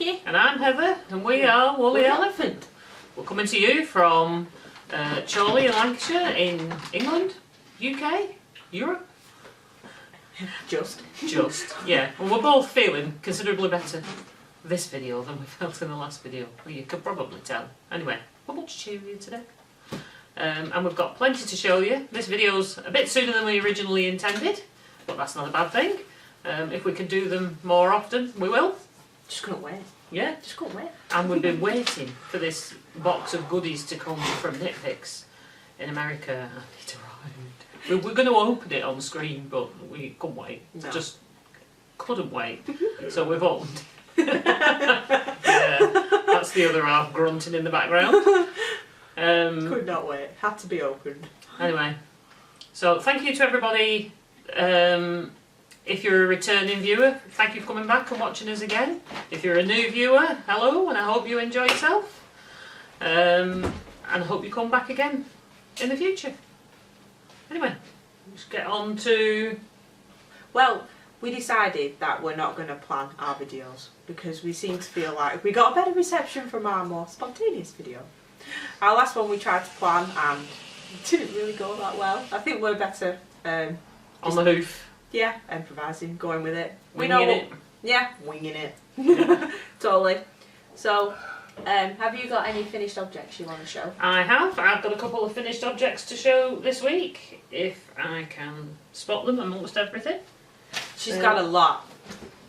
And I'm Heather, and we are Woolly Elephant. We're coming to you from Chorley in Lancashire in England, UK, Europe. Just, yeah. Well, we're both feeling considerably better this video than we felt in the last video. Well, you could probably tell. Anyway, we're much cheerier today. And we've got plenty to show you. This video's a bit sooner than we originally intended, but that's not a bad thing. If we can do them more often, we will. just couldn't wait. Yeah. Just couldn't wait. And we've been waiting for this box of goodies to come from KnitPicks in America, and it arrived. We're going to open it on screen, but we couldn't wait. No. Just couldn't wait. So we've opened. Yeah, that's the other half grunting in the background. Could not wait. Had to be opened. Anyway, so thank you to everybody. If you're a returning viewer, thank you for coming back and watching us again. If you're a new viewer, hello, and I hope you enjoy yourself. And I hope you come back again in the future. Anyway, let's get on to... Well, we decided that we're not going to plan our videos because we seem to feel like we got a better reception from our more spontaneous video. Our last one we tried to plan and it didn't really go that well. I think we're better... on the hoof. Yeah, improvising, going with it. Winging it. Yeah, winging it. Totally. So, have you got any finished objects you want to show? I have. I've got a couple of finished objects to show this week, if I can spot them amongst everything. She's got a lot.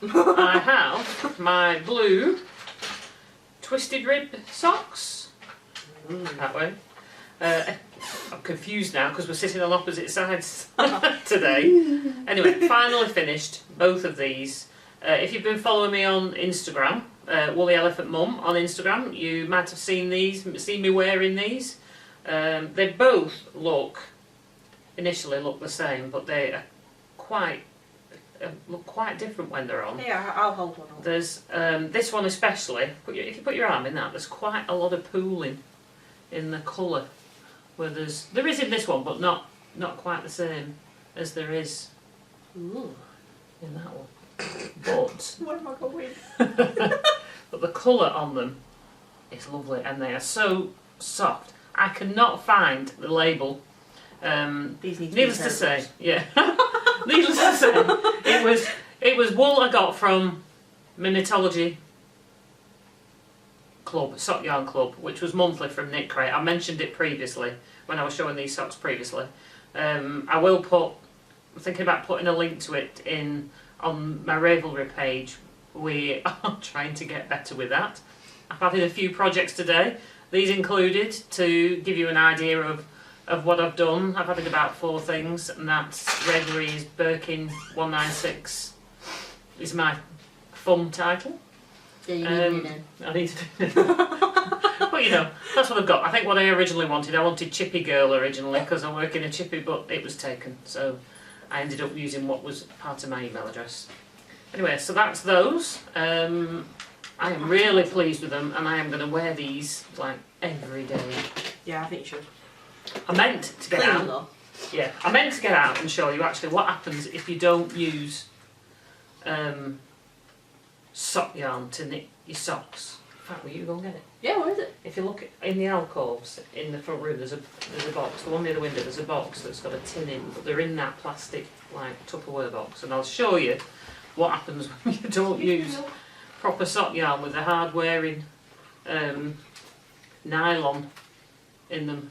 I have my blue twisted rib socks. That way. I'm confused now because we're sitting on opposite sides today. Anyway, finally finished both of these. If you've been following me on Instagram, Woolly Elephant Mum on Instagram, you might have seen me wearing these. They both initially look the same, but they are look quite different when they're on. Yeah, I'll hold one on. There's this one especially. If you put your arm in that, there's quite a lot of pooling in the colour. Where there is in this one, but not quite the same as there is in that one. But where am I going? but the colour on them is lovely, and they are so soft. I cannot find the label. These need to Needless to say, yeah. Needless to say, it was wool I got from my knitology club, Sock Yarn Club, which was monthly from Knit Crate. I mentioned it previously when I was showing these socks previously. I will I'm thinking about putting a link to it on my Ravelry page. We are trying to get better with that. I've added a few projects today. These included, to give you an idea of what I've done, I've added about 4 things, and that's Gregory's Birkin 196 is my fun title. Yeah, you need me I need to do Well, you know, that's what I've got. I think what I originally wanted, I wanted Chippy Girl originally because I work in a chippy, but it was taken. So I ended up using what was part of my email address. Anyway, so that's those. I am really pleased with them, and I am going to wear these like every day. Yeah, I think you should. I meant to get Clean out. though. Yeah, I meant to get out and show you actually what happens if you don't use sock yarn to knit your socks. In fact, will you go and get it? Yeah, where is it? If you look in the alcoves in the front room, there's a box. The one near the window, there's a box that's got a tin in, but they're in that plastic like Tupperware box. And I'll show you what happens when you don't use proper sock yarn with the hard wearing nylon in them.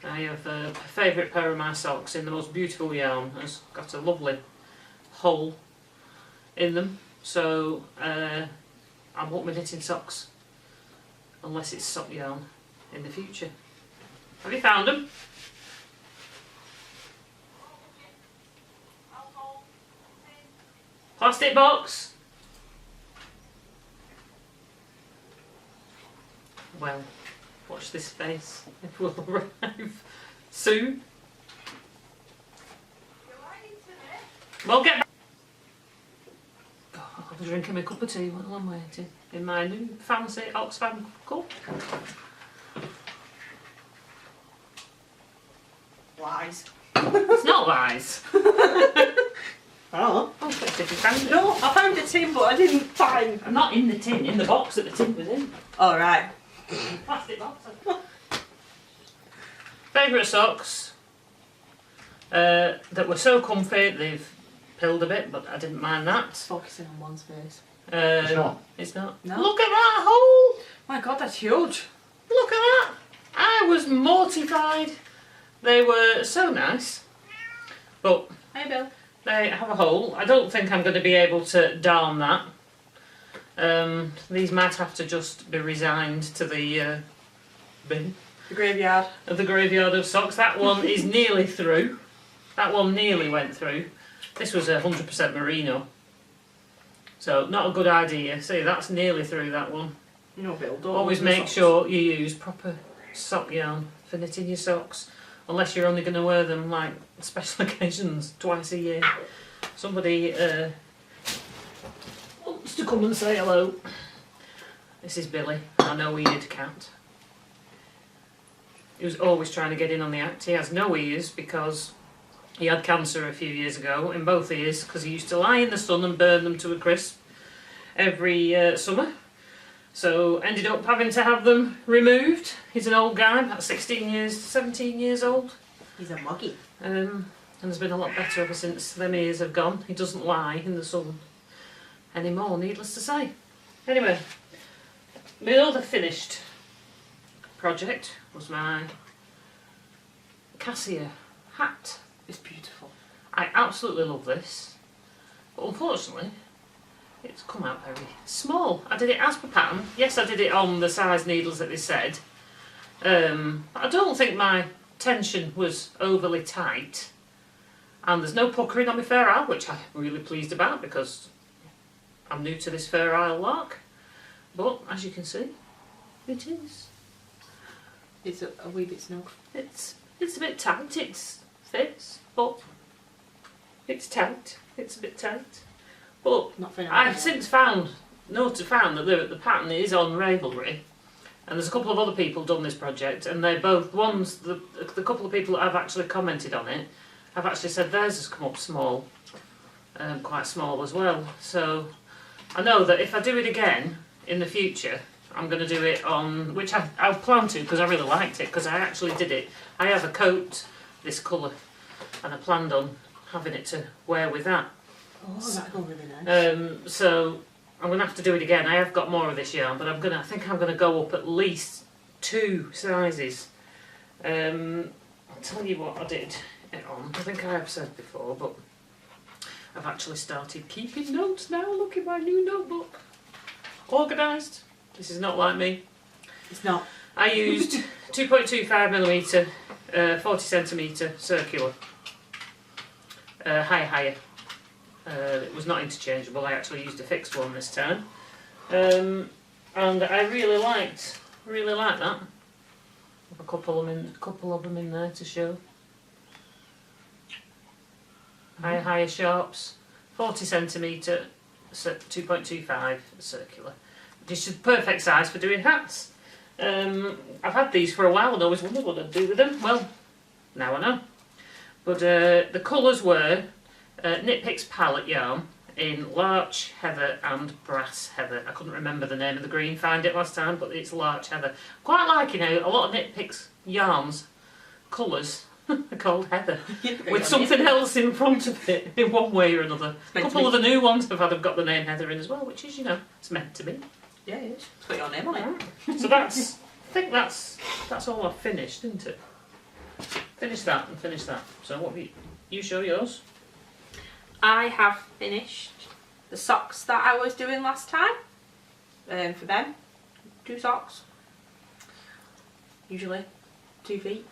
I have a favourite pair of my socks in the most beautiful yarn. It's got a lovely hole in them. So I won't be knitting socks unless it's sock yarn in the future. Have you found them? Plastic box? Well, watch this space. It will arrive soon. Well, get back. I was drinking my cup of tea while I'm waiting in my new fancy Oxfam cup. Lies. It's not lies. Oh. Oh, did you find it? No, I found a tin, but I didn't find. I'm not in the tin, in the box that the tin was in. All right. Plastic box. Favourite socks that were so comfy they've pilled a bit, but I didn't mind that. Focusing on one's face. It's not. It's not. No. Look at that hole! My God, that's huge. Look at that! I was mortified. They were so nice, but Hey, Bill. they have a hole. I don't think I'm going to be able to darn that. These might have to just be resigned to the bin. The graveyard. Of the graveyard of socks. That one is nearly through. That one nearly went through. This was 100% merino. So not a good idea. See, that's nearly through that one. No, Bill, don't. Always lose the make socks. sure you use proper sock yarn for knitting your socks. Unless you're only going to wear them like special occasions twice a year. Somebody wants to come and say hello. This is Billy, our no-eared cat. He was always trying to get in on the act. He has no ears because he had cancer a few years ago in both ears because he used to lie in the sun and burn them to a crisp every summer. So ended up having to have them removed. He's an old guy, about 17 years old. He's a muggy. And has been a lot better ever since them ears have gone. He doesn't lie in the sun anymore, needless to say. Anyway, my other finished project was my Cassia Hat. It's beautiful. I absolutely love this, but unfortunately it's come out very small. I did it as per pattern. Yes, I did it on the size needles that they said. I don't think my tension was overly tight, and there's no puckering on my Fair Isle, which I'm really pleased about because I'm new to this Fair Isle lark. But as you can see, it is. It's a wee bit snug. It's a bit tight. It fits, but it's tight. It's a bit tight. But Not for I've since found that the pattern is on Ravelry, and there's a couple of other people done this project, and they both the couple of people that have actually commented on it have actually said theirs has come up small, quite small as well. So I know that if I do it again in the future, I'm going to do it on, which I've planned to because I really liked it, because I actually did it. I have a coat this colour, and I planned on having it to wear with that. Oh, that'd go really nice. So I'm going to have to do it again. I have got more of this yarn, but I think I'm going to go up at least 2 sizes. I'll tell you what I did it on. I think I have said before, but I've actually started keeping notes now. Look at my new notebook. Organised. This is not like me. It's not. I used 2.25mm, 40cm circular. Hiyahiya. It was not interchangeable. I actually used a fixed one this time, and I really liked that. Have a couple of them in there to show. Hiyahiya sharps, 40cm, 2.25 circular. This is perfect size for doing hats. I've had these for a while and always wondered what I'd do with them. Well, now I know. But the colours were KnitPicks palette yarn in larch heather and brass heather. I couldn't remember the name of the green, find it last time, but it's larch heather. Quite like, you know, a lot of KnitPicks yarns colours are called heather, with something else in front of it in one way or another. A couple of the new ones have got the name heather in as well, which is, you know, it's meant to be. Yeah, it is. It's got your name on it. So I think that's all I've finished, isn't it? Finish that and finish that. So what you show yours? I have finished the socks that I was doing last time. For them, 2 socks. Usually 2 feet.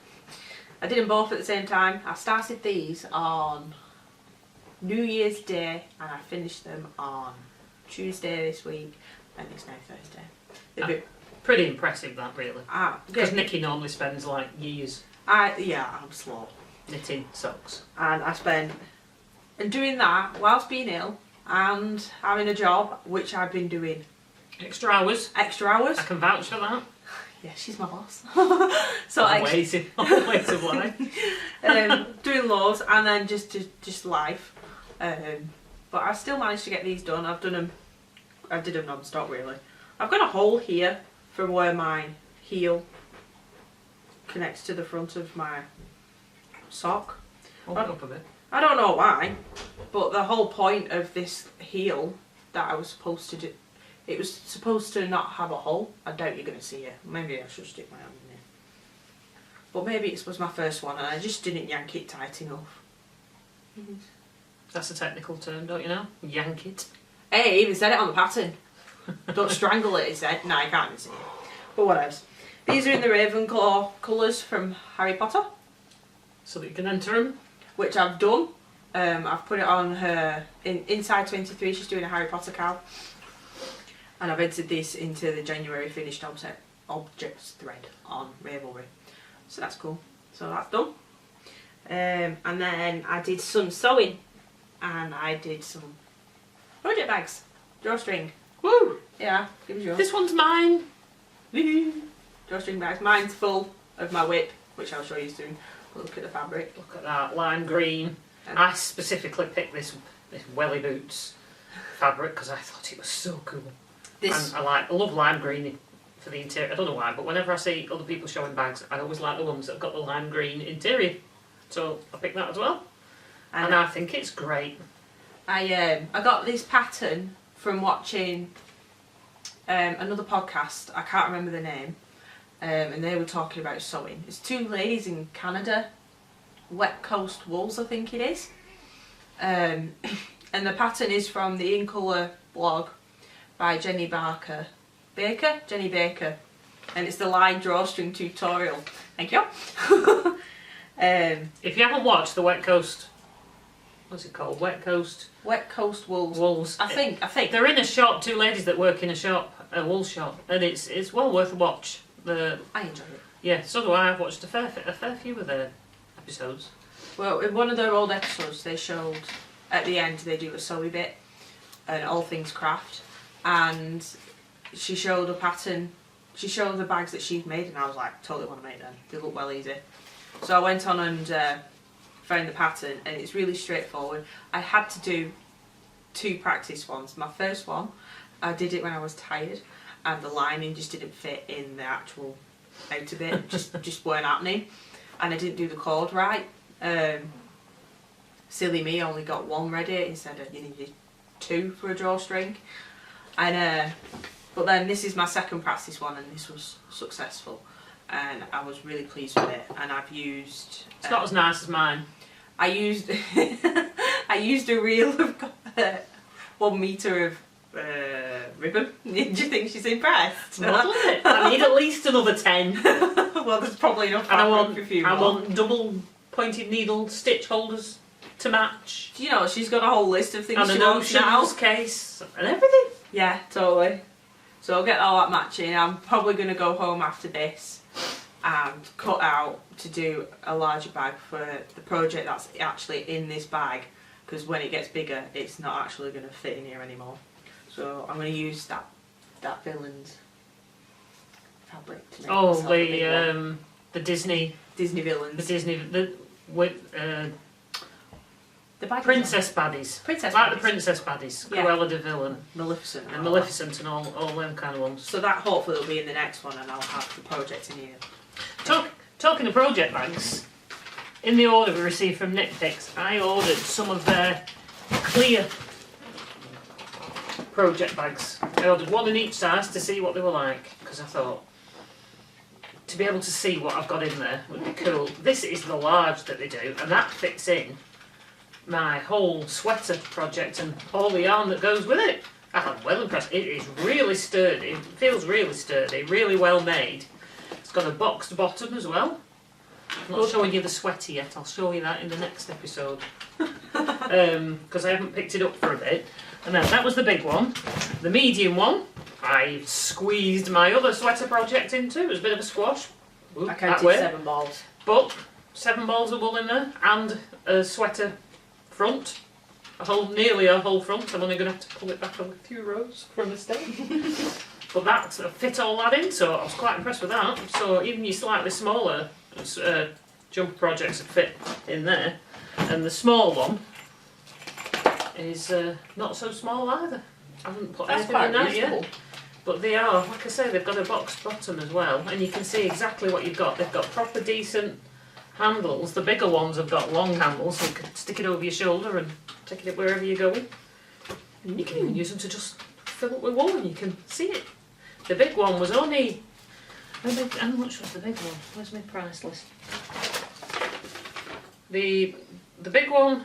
I did them both at the same time. I started these on New Year's Day and I finished them on Tuesday this week, and it's now Thursday. Pretty impressive, that, really. Because Yeah. Nikki normally spends like years Yeah, I'm slow. knitting socks. And I spent and doing that whilst being ill and having a job, which I've been doing Extra hours. extra hours. I can vouch for that. Yeah, she's my boss. So Ways of life. doing loads and then just life. But I still managed to get these done. I did them non-stop really. I've got a hole here from where my heel connects to the front of my sock. Open up a bit. I don't know why, but the whole point of this heel that I was supposed to do, it was supposed to not have a hole. I doubt you're going to see it. Maybe I should stick my hand in it. But maybe it was my first one and I just didn't yank it tight enough. That's a technical term, don't you know? Yank it. Hey, he even said it on the pattern. Don't strangle it, he said. No, I can't even see it. But what else? These are in the Ravenclaw colours from Harry Potter. So that you can enter them. Which I've done. I've put it on her, inside 23, she's doing a Harry Potter cow. And I've entered this into the January finished objects thread on Ravelry. So that's cool. So that's done. And then I did some sewing. And I did some project bags. Drawstring. Woo! Yeah, give us yours. This one's mine. Drawstring bags. Mine's full of my whip, which I'll show you soon. Look at the fabric. Look at that, lime green. I specifically picked this welly boots fabric because I thought it was so cool. And I love lime green for the interior. I don't know why, but whenever I see other people showing bags, I always like the ones that have got the lime green interior. So I picked that as well. And I think it's great. I got this pattern from watching another podcast. I can't remember the name. And they were talking about sewing. It's two ladies in Canada, Wet Coast Wools I think it is. And the pattern is from the In Colour blog by Jenny Baker. And it's the line drawstring tutorial. Thank you. If you haven't watched the Wet Coast, what's it called? Wet Coast Wools. I think. They're in a shop, two ladies that work in a wool shop, and it's well worth a watch. I enjoy it. Yeah, so do I. I've watched a fair few of their episodes. Well, in one of their old episodes, they showed at the end they do a sewy bit and all things craft, and she showed a pattern. She showed the bags that she'd made, and I was like, totally want to make them. They look well easy. So I went on and found the pattern, and it's really straightforward. I had to do 2 practice ones. My first one, I did it when I was tired, and the lining just didn't fit in the actual outer bit. just weren't happening, and I didn't do the cord right. Silly me, only got 1 ready instead of you needed 2 for a drawstring. And but then this is my second practice one, and this was successful, and I was really pleased with it. And I've used. It's not as nice as mine. I used I used a reel of 1 metre of ribbon. Do you think she's impressed? Lovely. I need at least another 10. Well, there's probably enough. And I want double pointed needle stitch holders to match. You know, she's got a whole list of things and she an wants now. oceans case and everything. Yeah, totally. So I'll get all that matching. I'm probably going to go home after this and cut out to do a larger bag for the project that's actually in this bag, because when it gets bigger it's not actually going to fit in here anymore. So I'm going to use that villain's fabric to make myself a big one. The Disney villains. The princess baddies. The princess baddies. Yeah. Cruella de Vil and Maleficent. And Maleficent and all them kind of ones. So that hopefully will be in the next one, and I'll have the project in here. Talking of project bags, in the order we received from KnitPicks, I ordered some of their clear project bags. I ordered 1 in each size to see what they were like, because I thought to be able to see what I've got in there would be cool. This is the large that they do, and that fits in my whole sweater project and all the yarn that goes with it. I'm well impressed. It is really sturdy. It feels really sturdy, really well made. It's got a boxed bottom as well. I'm not showing you the sweater yet. I'll show you that in the next episode. Because I haven't picked it up for a bit. And then that was the big one. The medium one, I squeezed my other sweater project into. It was a bit of a squash. Ooh, I counted 7 balls. But 7 balls of wool in there and a sweater front. Nearly a whole front. I'm only going to have to pull it back a few rows from the stem. But that fit all that in, so I was quite impressed with that. So even your slightly smaller jumper projects would fit in there. And the small one, is not so small either. I haven't put That's anything in quite that reasonable. yet. But they are, like I say, they've got a box bottom as well, and you can see exactly what you've got. They've got proper decent handles. The bigger ones have got long handles, so you can stick it over your shoulder and take it wherever you're going. You can even use them to just fill up with wool, and you can see it. The big one was only... How much was the big one? Where's my price list? The big one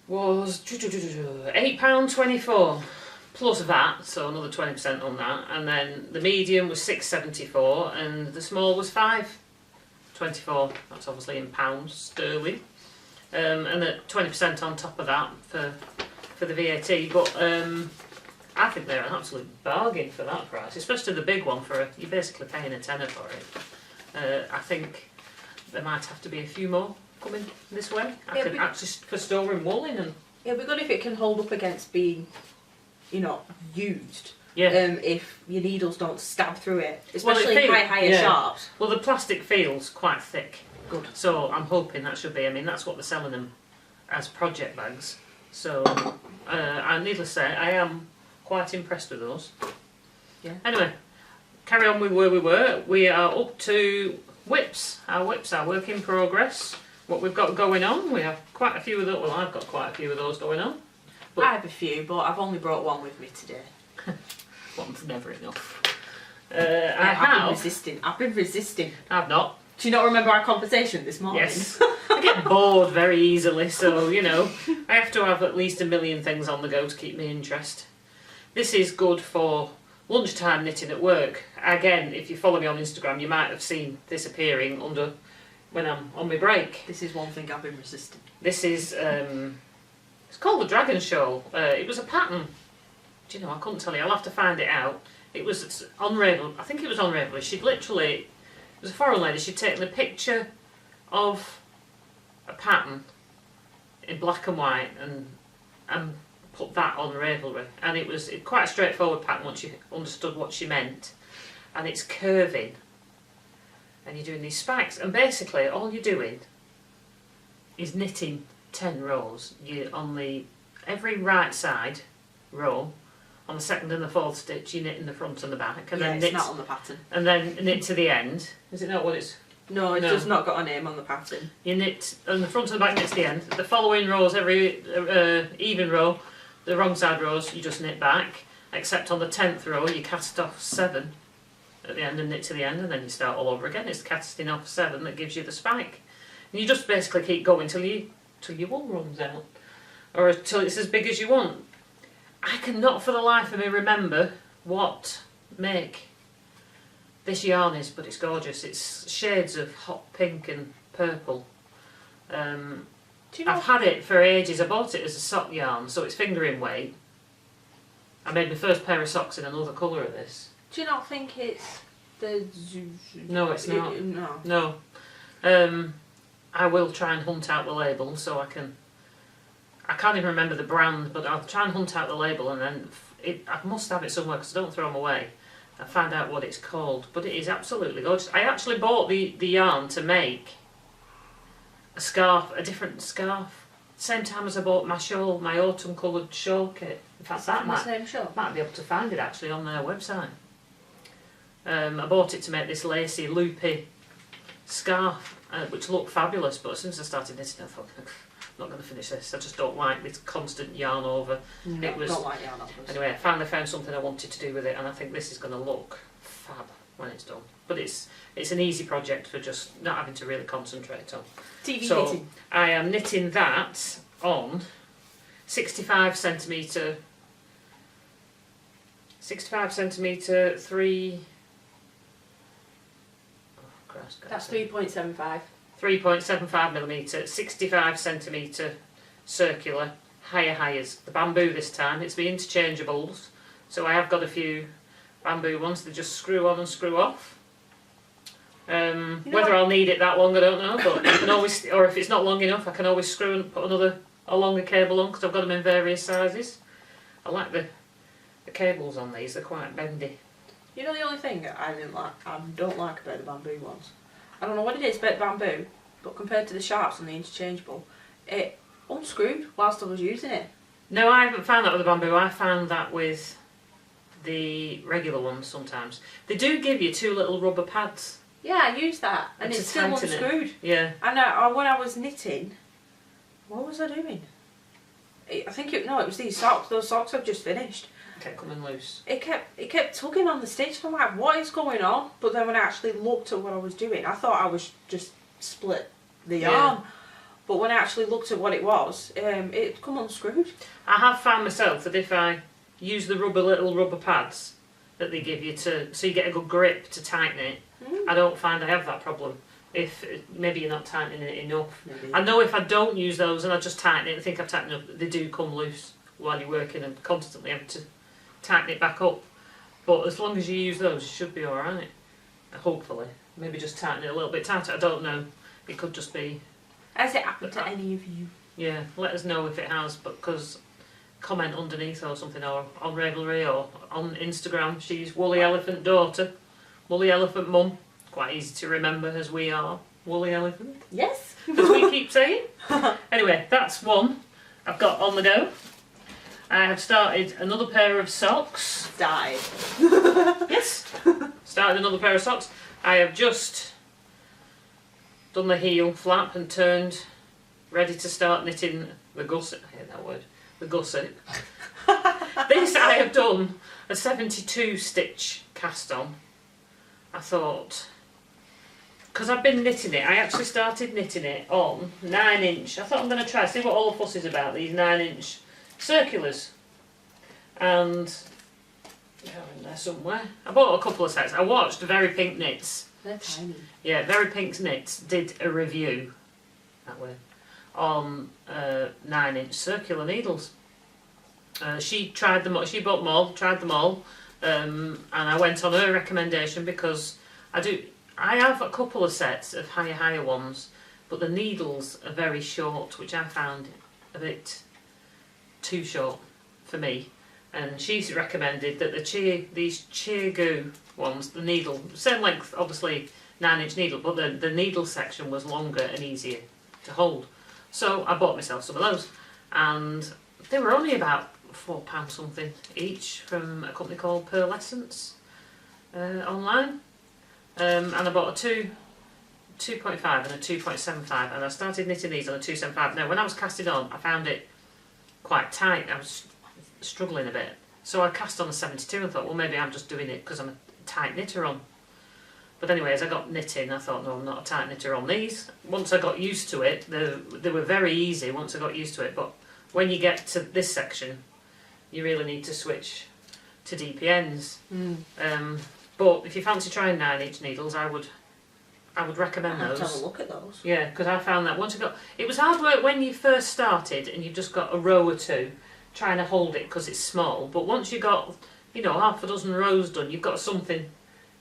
was £8.24 plus VAT, so another 20% on that. And then the medium was £6.74 and the small was £5.24. That's obviously in pounds sterling. And the 20% on top of that for the VAT. But I think they're an absolute bargain for that price, especially the big one. You're basically paying a tenner for it. I think there might have to be a few more coming this way. I can actually for storing wool in and. It'll be good if it can hold up against being, used. Yeah. If your needles don't stab through it, especially higher sharps. Well, the plastic feels quite thick. Good. So I'm hoping that should be. I mean, that's what they're selling them as project bags. So, needless to say, I am quite impressed with those. Yeah. Anyway, carry on with where we were. We are up to whips. Our whips are work in progress. What we've got going on, we have quite a few of those. Well, I've got quite a few of those going on. But I have a few, but I've only brought one with me today. one's never enough. I've been resisting. I've not. Do you not remember our conversation this morning? Yes. I get bored very easily, so, I have to have at least a million things on the go to keep me interest. This is good for lunchtime knitting at work. Again, if you follow me on Instagram, you might have seen this appearing under when I'm on my break. This is one thing I've been resisting. This is, it's called the Dragon Shawl. It was a pattern. Do you know, I couldn't tell you. I'll have to find it out. It was on Ravel. I think it was on Ravel. She'd literally, it was a foreign lady, she'd taken a picture of a pattern in black and white and put that on Ravelry. And it was quite a straightforward pattern once you understood what she meant. And it's curving. And you're doing these spikes. And basically, all you're doing is knitting 10 rows. You're on every right side row, on the second and the fourth stitch, you knit in the front and the back. And then it's knit, not on the pattern. And then knit to the end. Is it not what it's... No, it's just not got a name on the pattern. You knit on the front and the back, knit to the end. The following rows, every even row, the wrong side rows, you just knit back. Except on the 10th row, you cast off 7 at the end and knit to the end, and then you start all over again. It's casting off 7 that gives you the spike. And you just basically keep going till your wool runs out, or until it's as big as you want. I cannot for the life of me remember what make this yarn is, but it's gorgeous. It's shades of hot pink and purple. Do you know I've had it for ages. I bought it as a sock yarn, so it's fingering weight. I made my first pair of socks in another colour of this. Do you not think it's the... No, it's not. No. I will try and hunt out the label so I can't even remember the brand, but I'll try and hunt out the label and then I must have it somewhere because I don't throw them away. I find out what it's called, but it is absolutely gorgeous. I actually bought the yarn to make a scarf, a different scarf, same time as I bought my shawl, my autumn coloured shawl kit. In fact, might be able to find it actually on their website. I bought it to make this lacy, loopy scarf, which looked fabulous, but as soon as I started knitting I thought, I'm not going to finish this. I just don't like this constant yarn over. No, don't like yarn overs. Anyway, I finally found something I wanted to do with it, and I think this is going to look fab when it's done. But it's an easy project for just not having to really concentrate on. TV so knitting. I am knitting that on 65 centimetre 3... Oh, Christ, That's 3.75. 3.75mm, 65 centimetre circular Hiyahiyas. The bamboo this time. It's the interchangeables, so I have got a few bamboo ones. They just screw on and screw off. Whether I'll need it that long, I don't know, but I can always, or if it's not long enough, I can always screw and put a longer cable on because I've got them in various sizes. I like the cables on these; they're quite bendy. You know the only thing I don't like about the bamboo ones? I don't know what it is about bamboo, but compared to the sharps and the interchangeable, it unscrewed whilst I was using it. No, I haven't found that with the bamboo. I found that with the regular ones sometimes. They do give you 2 little rubber pads. Yeah, I used that, and it's still unscrewed. Yeah. And when I was knitting, what was I doing? I think it was these socks. Those socks I've just finished. It kept coming loose. It kept tugging on the stitch, and I'm like, what is going on? But then when I actually looked at what I was doing, I thought I was just split the yarn. But when I actually looked at what it was, it come unscrewed. I have found myself that if I use the little rubber pads that they give you so you get a good grip to tighten it, I don't find I have that problem. If maybe you're not tightening it enough. Maybe. I know if I don't use those and I just tighten it and think I've tightened up, they do come loose while you're working and constantly have to tighten it back up. But as long as you use those, you should be alright. Hopefully. Maybe just tighten it a little bit tighter. I don't know. It could just be... Has it happened to any of you? Yeah, let us know if it has, because comment underneath or something, or on Ravelry or on Instagram. She's Woolly Elephant Daughter, Woolly Elephant Mum. Quite easy to remember as we are Woolly Elephant. Yes. As we keep saying. Anyway, that's one I've got on the go. I have started another pair of socks. Died. Yes. Started another pair of socks. I have just done the heel flap and turned, ready to start knitting the gusset. I hate that word. The gusset. This I have done a 72 stitch cast on. I thought, because I've been knitting it, I actually started knitting it on 9-inch. I thought I'm going to try, see what all the fuss is about, these 9-inch circulars. And they're in there somewhere. I bought a couple of sets. I watched Very Pink Knits. They're tiny. Yeah, Very Pink Knits did a review, that way, on 9-inch circular needles. She tried them all, she bought them all, tried them all. And I went on her recommendation because I have a couple of sets of Hiyahiya ones, but the needles are very short, which I found a bit too short for me. And she's recommended that these Chiagu ones, the needle, same length, obviously 9-inch needle, but the needle section was longer and easier to hold. So I bought myself some of those, and they were only about £4 something each from a company called Pearlescence online, and I bought a 2.5 and a 2.75, and I started knitting these on a 2.75. Now when I was casting on, I found it quite tight. I was struggling a bit, so I cast on a 72 and thought, well, maybe I'm just doing it because I'm a tight knitter on. But anyway, as I got knitting, I thought, no, I'm not a tight knitter on these. Once I got used to it, they were very easy once I got used to it, but when you get to this section, you really need to switch to DPNs. But if you fancy trying 9-inch needles, I would recommend those. Have a look at those. Yeah, because I found that once you got, it was hard work when you first started and you've just got a row or two trying to hold it because it's small. But once you got, half a dozen rows done, you've got something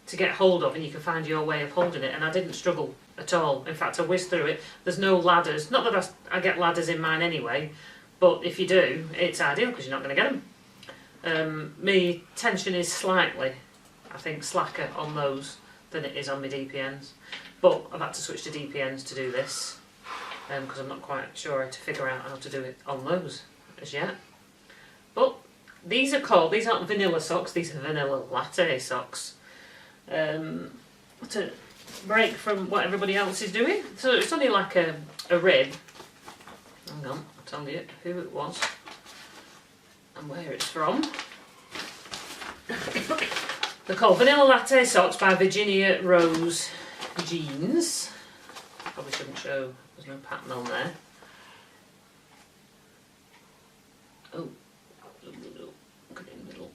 to get hold of and you can find your way of holding it. And I didn't struggle at all. In fact, I whizzed through it. There's no ladders. Not that I get ladders in mine anyway. But if you do, it's ideal because you're not going to get them. My tension is slightly, I think, slacker on those than it is on my DPNs. But I've had to switch to DPNs to do this because I'm not quite sure how to figure out how to do it on those as yet. But these aren't vanilla socks, these are vanilla latte socks. To break from what everybody else is doing. So it's only like a rib. Hang on, I'll tell you who it was and where it's from. They're called Vanilla Latte Socks by Virginia Rose Jeans. Probably shouldn't show, there's no pattern on there. Oh, look at it in the middle.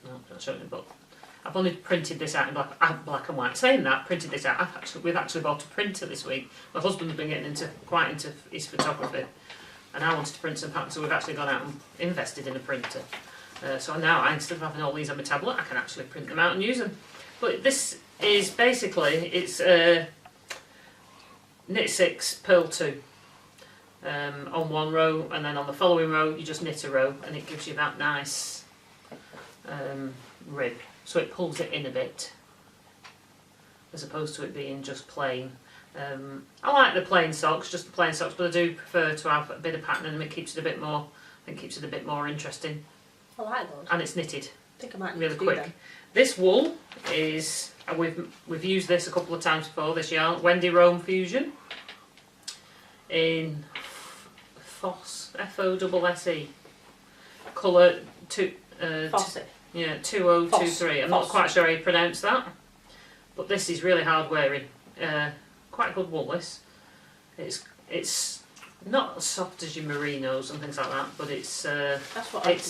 No, not showing it, but I've only printed this out in black and white. Saying that, printed this out. We've actually bought a printer this week. My husband's been getting quite into his photography, and I wanted to print some patterns, so we've actually gone out and invested in a printer. So now, instead of having all these on my tablet, I can actually print them out and use them. But this is basically, it's knit 6, purl 2 on one row, and then on the following row you just knit a row, and it gives you that nice rib. So it pulls it in a bit, as opposed to it being just plain. I like the plain socks, just the plain socks, but I do prefer to have a bit of pattern in them. It keeps it a bit more, I think keeps it a bit more interesting. I like those. And it's knitted. I think I might really quick. This wool is, we've used this a couple of times before, this yarn, Wendy Rome Fusion in Fosse, F-O-S-S-E, colour Fawcett. Yeah, 2023. I'm not quite sure how you pronounce that, but this is really hard wearing. Quite good wool. This. It's not as soft as your merinos and things like that, but it's That's what it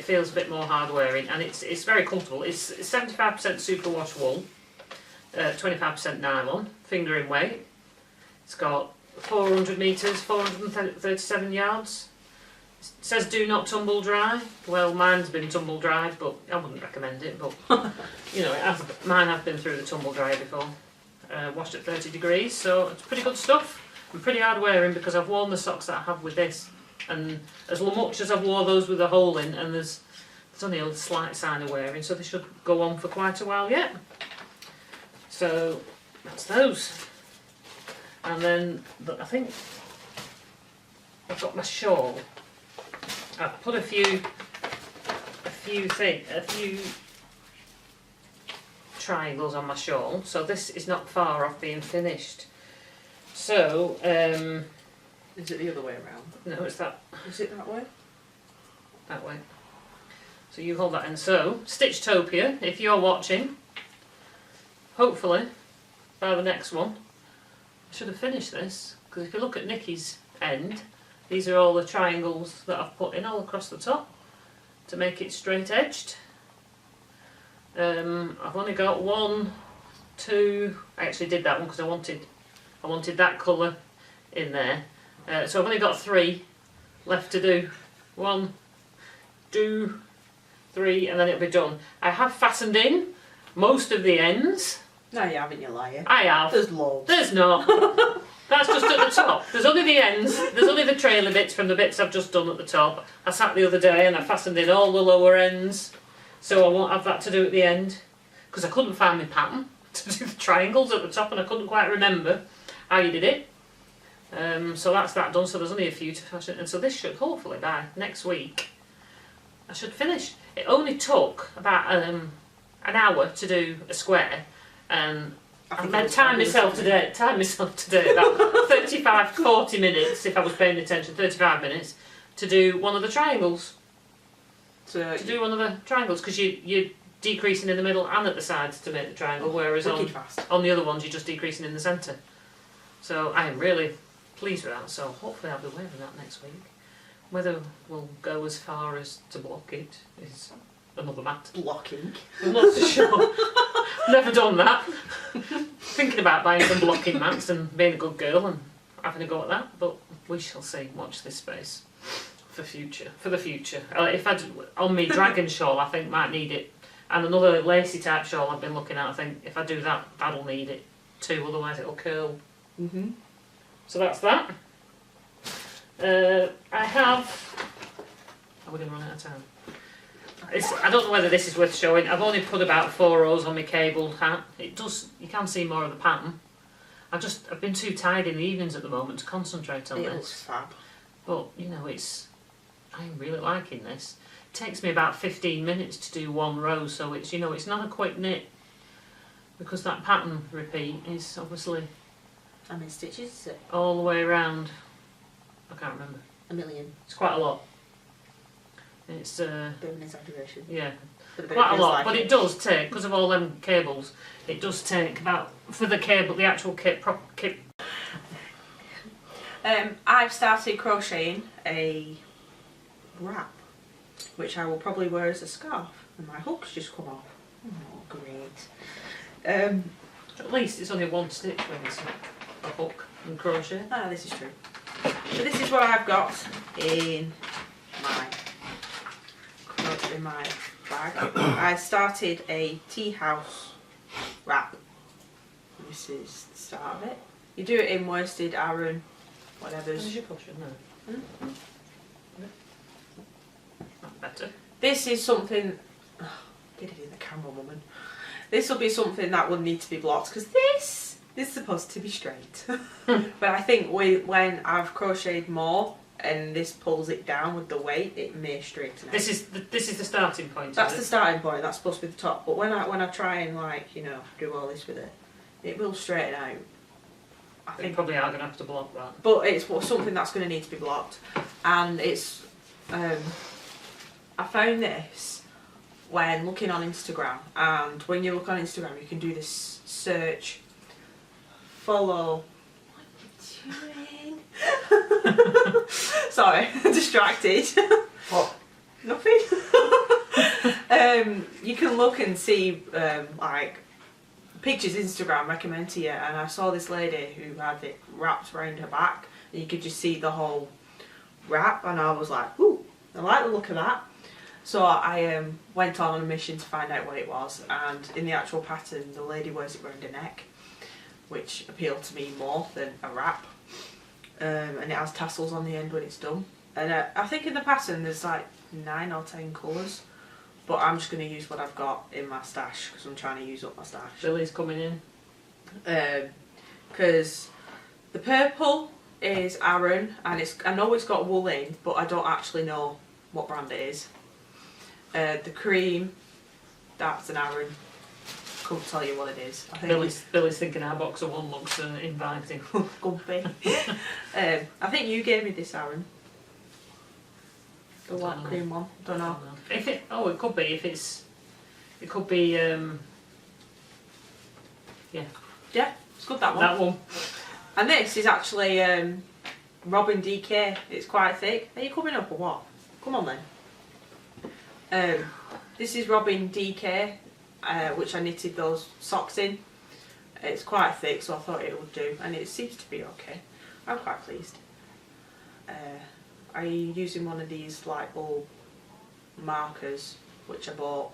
feels a bit more hard wearing, and it's very comfortable. It's 75% superwash wool, 25% nylon, fingering weight. It's got 400 metres, 437 yards. It says do not tumble dry. Well, mine's been tumble dried, but I wouldn't recommend it. But you know, mine have been through the tumble dryer before. Washed at 30 degrees, so it's pretty good stuff. And pretty hard wearing because I've worn the socks that I have with this, and as much as I've wore those with a hole in, and there's only a slight sign of wearing, so they should go on for quite a while yet. So that's those. And then I think I've got my shawl. I've put a few triangles on my shawl, so this is not far off being finished. So, is it the other way around? No, it's that. Is it that way? That way. So you hold that in. So, Stitchtopia, if you're watching, hopefully by the next one, I should have finished this, because if you look at Nikki's end, these are all the triangles that I've put in all across the top to make it straight edged. I've only got 1, 2. I actually did that one because I wanted that colour in there. So I've only got 3 left to do. 1, 2, 3, and then it'll be done. I have fastened in most of the ends. No, you haven't, you liar. I have. There's loads. There's not. That's just at the top. There's only the ends. There's only the trailer bits from the bits I've just done at the top. I sat the other day and I fastened in all the lower ends, so I won't have that to do at the end, because I couldn't find my pattern to do the triangles at the top, and I couldn't quite remember how you did it. So that's that done. So there's only a few to fashion, and so this should hopefully by next week I should finish. It only took about an hour to do a square, and I timed myself today about 35 to 40 minutes, if I was paying attention, 35 minutes to do one of the triangles. To do one of the triangles, because you're decreasing in the middle and at the sides to make the triangle, whereas on the other ones you're just decreasing in the centre. So I am really pleased with that, so hopefully I'll be wearing that next week. Whether we'll go as far as to block it is another matter. Blocking? I'm not so sure. Never done that. Thinking about buying some blocking mats and being a good girl and having a go at that, but we shall see. Watch this space for the future. If I on my dragon shawl, I think might need it, and another lacy type shawl I've been looking at. I think if I do that, that'll need it too. Otherwise, it'll curl. So that's that. I have. Are we going to run out of time? I don't know whether this is worth showing. I've only put about 4 rows on my cable hat. It does. You can see more of the pattern. I've been too tired in the evenings at the moment to concentrate on this. It looks fab. But you know, I'm really liking this. It takes me about 15 minutes to do 1 row, so it's it's not a quick knit, because that pattern repeat is obviously. How many stitches is it? All the way around. I can't remember. 1 million. It's quite a lot. It's bit of an exaggeration. Yeah, quite a lot. Like but it does take, because of all them cables, it does take about, for the cable, the actual kit. I've started crocheting a wrap, which I will probably wear as a scarf, and my hook's just come off. Oh, great. At least it's only 1 stitch when it's a hook and crochet. Ah, this is true. So this is what I've got in my bag. I started a tea house wrap. This is the start of it. You do it in worsted, Aran, whatever's. Where's your cushion now? Not better. This is something. Oh, get it in the camera, woman. This will be something that will need to be blocked, because this This is supposed to be straight. But I think when I've crocheted more and this pulls it down with the weight, it may straighten out. This is the starting point. That's the starting point. That's supposed to be the top. But when I try and like, you know, do all this with it, it will straighten out. I think you probably are going to have to block that. But it's something that's going to need to be blocked. And it's I found this when looking on Instagram, and when you look on Instagram you can do this search, follow, what are you doing? Sorry, distracted. What? Nothing. You can look and see like pictures Instagram recommend to you, and I saw this lady who had it wrapped around her back and you could just see the whole wrap, and I was like, ooh, I like the look of that. So I went on a mission to find out what it was, and in the actual pattern the lady wears it around her neck, which appealed to me more than a wrap. And it has tassels on the end when it's done. And I think in the pattern there's like 9 or 10 colours, but I'm just going to use what I've got in my stash because I'm trying to use up my stash. Billy's coming in. Because the purple is Aran, and I know it's got wool in, but I don't actually know what brand it is. The cream, that's an Aran. Couldn't tell you what it is. I think Billy's thinking our box of one looks inviting. Gumpy. I think you gave me this Aran. The white cream one. Don't know. If it could be. If it's, it could be. Yeah. Yeah, it's good that one. That one. And this is actually Robin DK. It's quite thick. Are you coming up or what? Come on then. This is Robin DK, which I knitted those socks in. It's quite thick, so I thought it would do, and it seems to be okay. I'm quite pleased. I'm using one of these light bulb markers, which I bought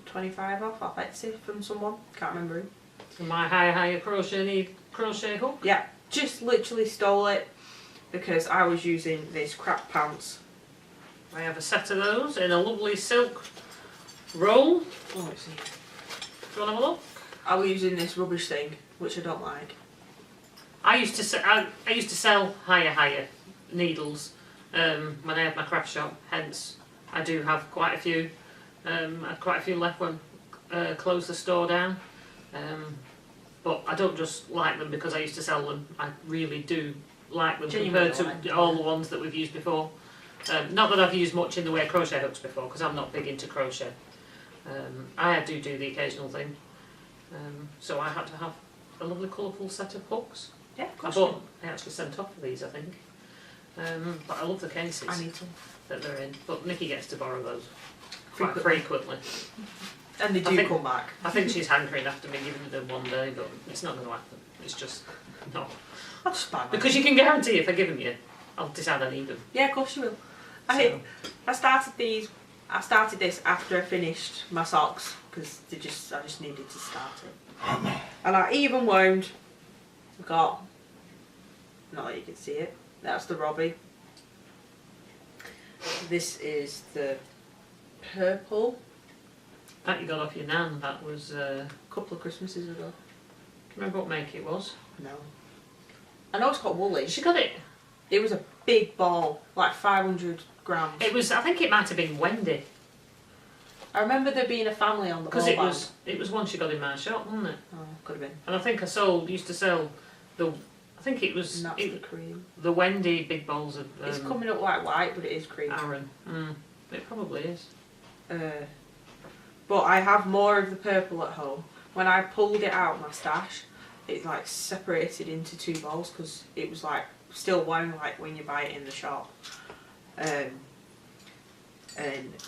25 off Etsy from someone, can't remember who. My Hiyahiya crochet hook. Yeah, just literally stole it because I was using this crap pants. I have a set of those in a lovely silk roll. Oh, let's see. Do you want to have a look? I was using this rubbish thing, which I don't like. I used to sell Hiyahiya needles when I had my craft shop. Hence, I do have quite a few. I had quite a few left when closed the store down. But I don't just like them because I used to sell them. I really do like them compared to all the ones that we've used before. Not that I've used much in the way of crochet hooks before, because I'm not big into crochet. I do the occasional thing. So I had to have a lovely colourful set of hooks. Yeah, I actually sent off for these, I think. But I love the cases I need some. that they're in. But Nikki gets to borrow those quite Frequently. frequently. And they do come back. I think she's hankering after me giving them one day, but it's not going to happen. It's just not. I'll just buy mine. Because you can guarantee if I give them you, I'll decide I need them. Yeah, of course you will. I started this after I finished my socks because I just needed to start it. And I even wound. Got, not that you can see it. That's the Robbie. This is the purple. That you got off your nan. That was A couple of Christmases ago. do you remember what make it was? No. I know it's got wool in. She got it. It was a big ball, like 500 grams. It was. I think it might have been Wendy I remember there being a family on the because ball it was one she got in my shop, wasn't it? Oh, could have been. And I think used to sell the. I think it was And that's the cream. the Wendy big bowls of. It's coming up like white, but it is cream. Aran. It probably is. But I have more of the purple at home. When I pulled it out of my stash, it like separated into 2 balls because it was like still wound like when you buy it in the shop. And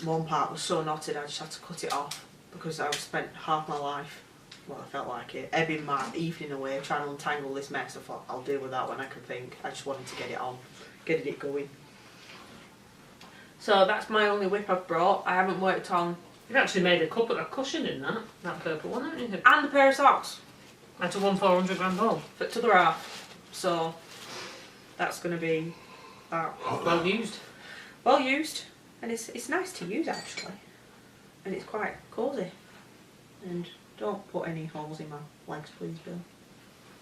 one part was so knotted I just had to cut it off because I've spent half my life, well I felt like it, ebbing my evening away trying to untangle this mess. I thought I'll deal with that when I can think. I just wanted to get it on, get it going. So that's my only whip I've brought. I haven't worked on. You've actually made a cushion in that purple one, haven't you? And a pair of socks. That's a 400 gram ball. For to the half. So that's going to be that. Well used. Well used. And it's nice to use actually. And it's quite cosy. And Don't put any holes in my legs, please, Bill.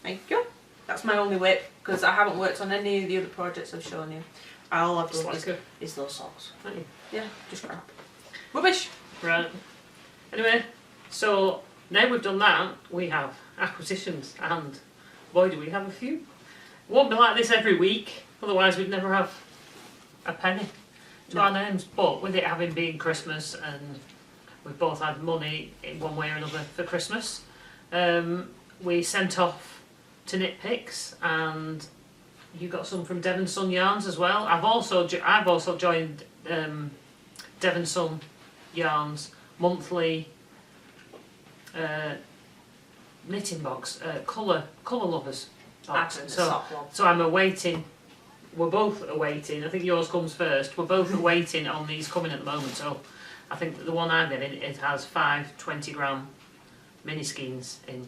Thank you. That's my only whip, because I haven't worked on any of the other projects I've shown you. All I've done is those socks. Yeah, just crap. Rubbish! Right. Anyway, so now we've done that, we have acquisitions, and boy do we have a few. It won't be like this every week, otherwise we'd never have a penny to our names. But with it having been Christmas and we've both had money in one way or another for Christmas, we sent off to KnitPicks, and you got some from Devon Sun Yarns as well. I've also joined Devon Sun Yarns monthly knitting box, colour lovers box. So I'm awaiting. We're both awaiting. I think yours comes first. We're both awaiting on these coming at the moment. So I think that the one I'm getting, it has 5 20-gram mini skeins in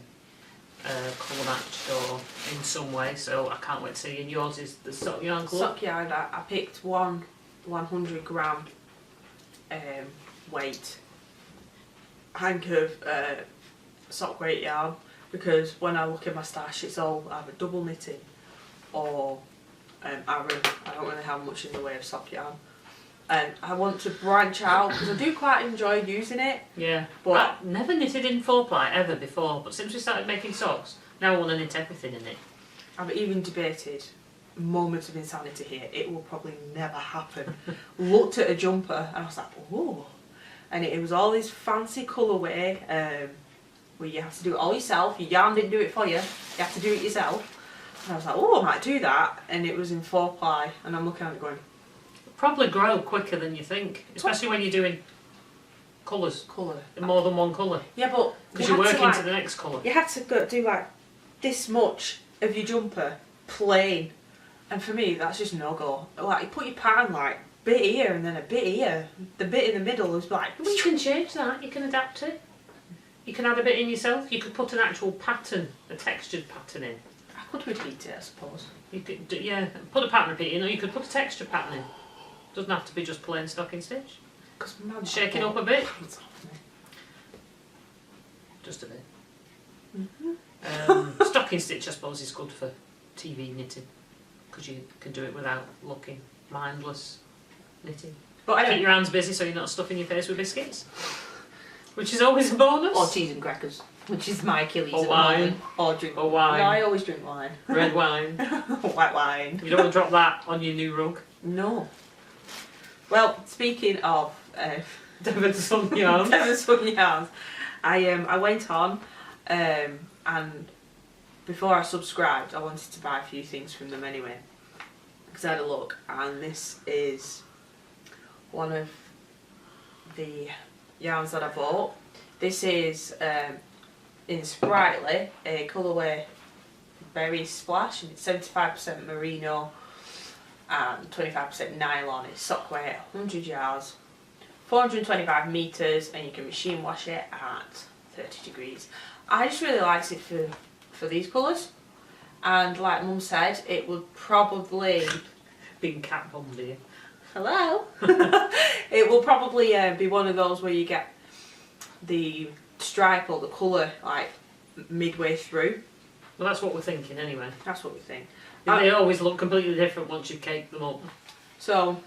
colour matched or in some way. So I can't wait to see. And yours is the sock yarn colour. Sock yarn. I picked one 100-gram weight hank of sock weight yarn, because when I look at my stash, it's all either double knitting or Aran. I don't really have much in the way of sock yarn, and I want to branch out because I do quite enjoy using it. Yeah, but I've never knitted in 4-ply ever before, but since we started making socks, now I want to knit everything in it. I've even debated, moments of insanity here, it will probably never happen. Looked at a jumper and I was like, oh, and it was all this fancy colourway where you have to do it all yourself. Your yarn didn't do it for you, you have to do it yourself. And I was like, oh, I might do that, and it was in 4-ply, and I'm looking at it going, it'll probably grow quicker than you think, especially when you're doing colours. Colour. More than one colour. Yeah, but because you're working to the next colour. You had to go do like this much of your jumper plain, and for me that's just no go. Like you put your pattern like bit here and then a bit here. The bit in the middle is like. Well, you can change that. You can adapt it. You can add a bit in yourself. You could put an actual pattern, a textured pattern in. I could repeat it, I suppose. You could, yeah, put a pattern repeat in, or you could put a texture pattern in. Doesn't have to be just plain stocking stitch. Shake it up a bit. Just a bit. Stocking stitch, I suppose, is good for TV knitting, because you can do it without looking mindless knitting. But anyway, keep your hands busy so you're not stuffing your face with biscuits, which is always a bonus. Or cheese and crackers, which is my Achilles. Or wine. Or drink. Or wine. No, I always drink wine. Red wine. White wine. You don't want to drop that on your new rug. No. Well, speaking of Devon Sun Yarns. Devon Sun Yarns, I went on and before I subscribed, I wanted to buy a few things from them anyway, because I had a look, and this is one of the yarns that I bought. This is in Sprightly, a colourway Berry Splash, and it's 75% merino and 25% nylon. It's sock weight, 100 yards, 425 metres, and you can machine wash it at 30 degrees. I just really liked it for these colours, and like Mum said, it would probably... Being cat bummed here. Hello! It will probably be one of those where you get the stripe or the colour like midway through. Well, that's what we're thinking anyway. That's what we think. They always look completely different once you've caked them up. So,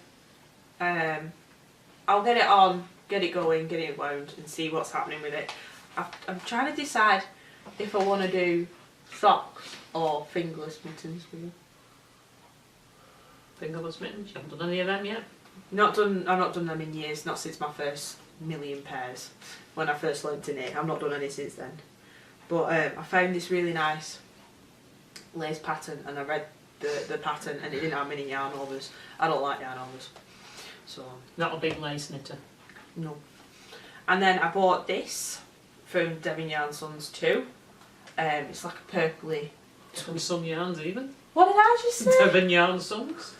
I'll get it on, get it going, get it wound, and see what's happening with it. I'm trying to decide if I want to do socks or fingerless mittens with you. Fingerless mittens? You haven't done any of them yet? I've not done them in years, not since my first million pairs. When I first learned to knit, I've not done any since then. But I found this really nice lace pattern, and I read the pattern, and it didn't have many yarn overs. I don't like yarn overs. So not a big lace knitter. No. And then I bought this from Devon Yarn Sons too. It's like a purpley. Sun Yarns even. What did I just say? Devon Yarn Sons.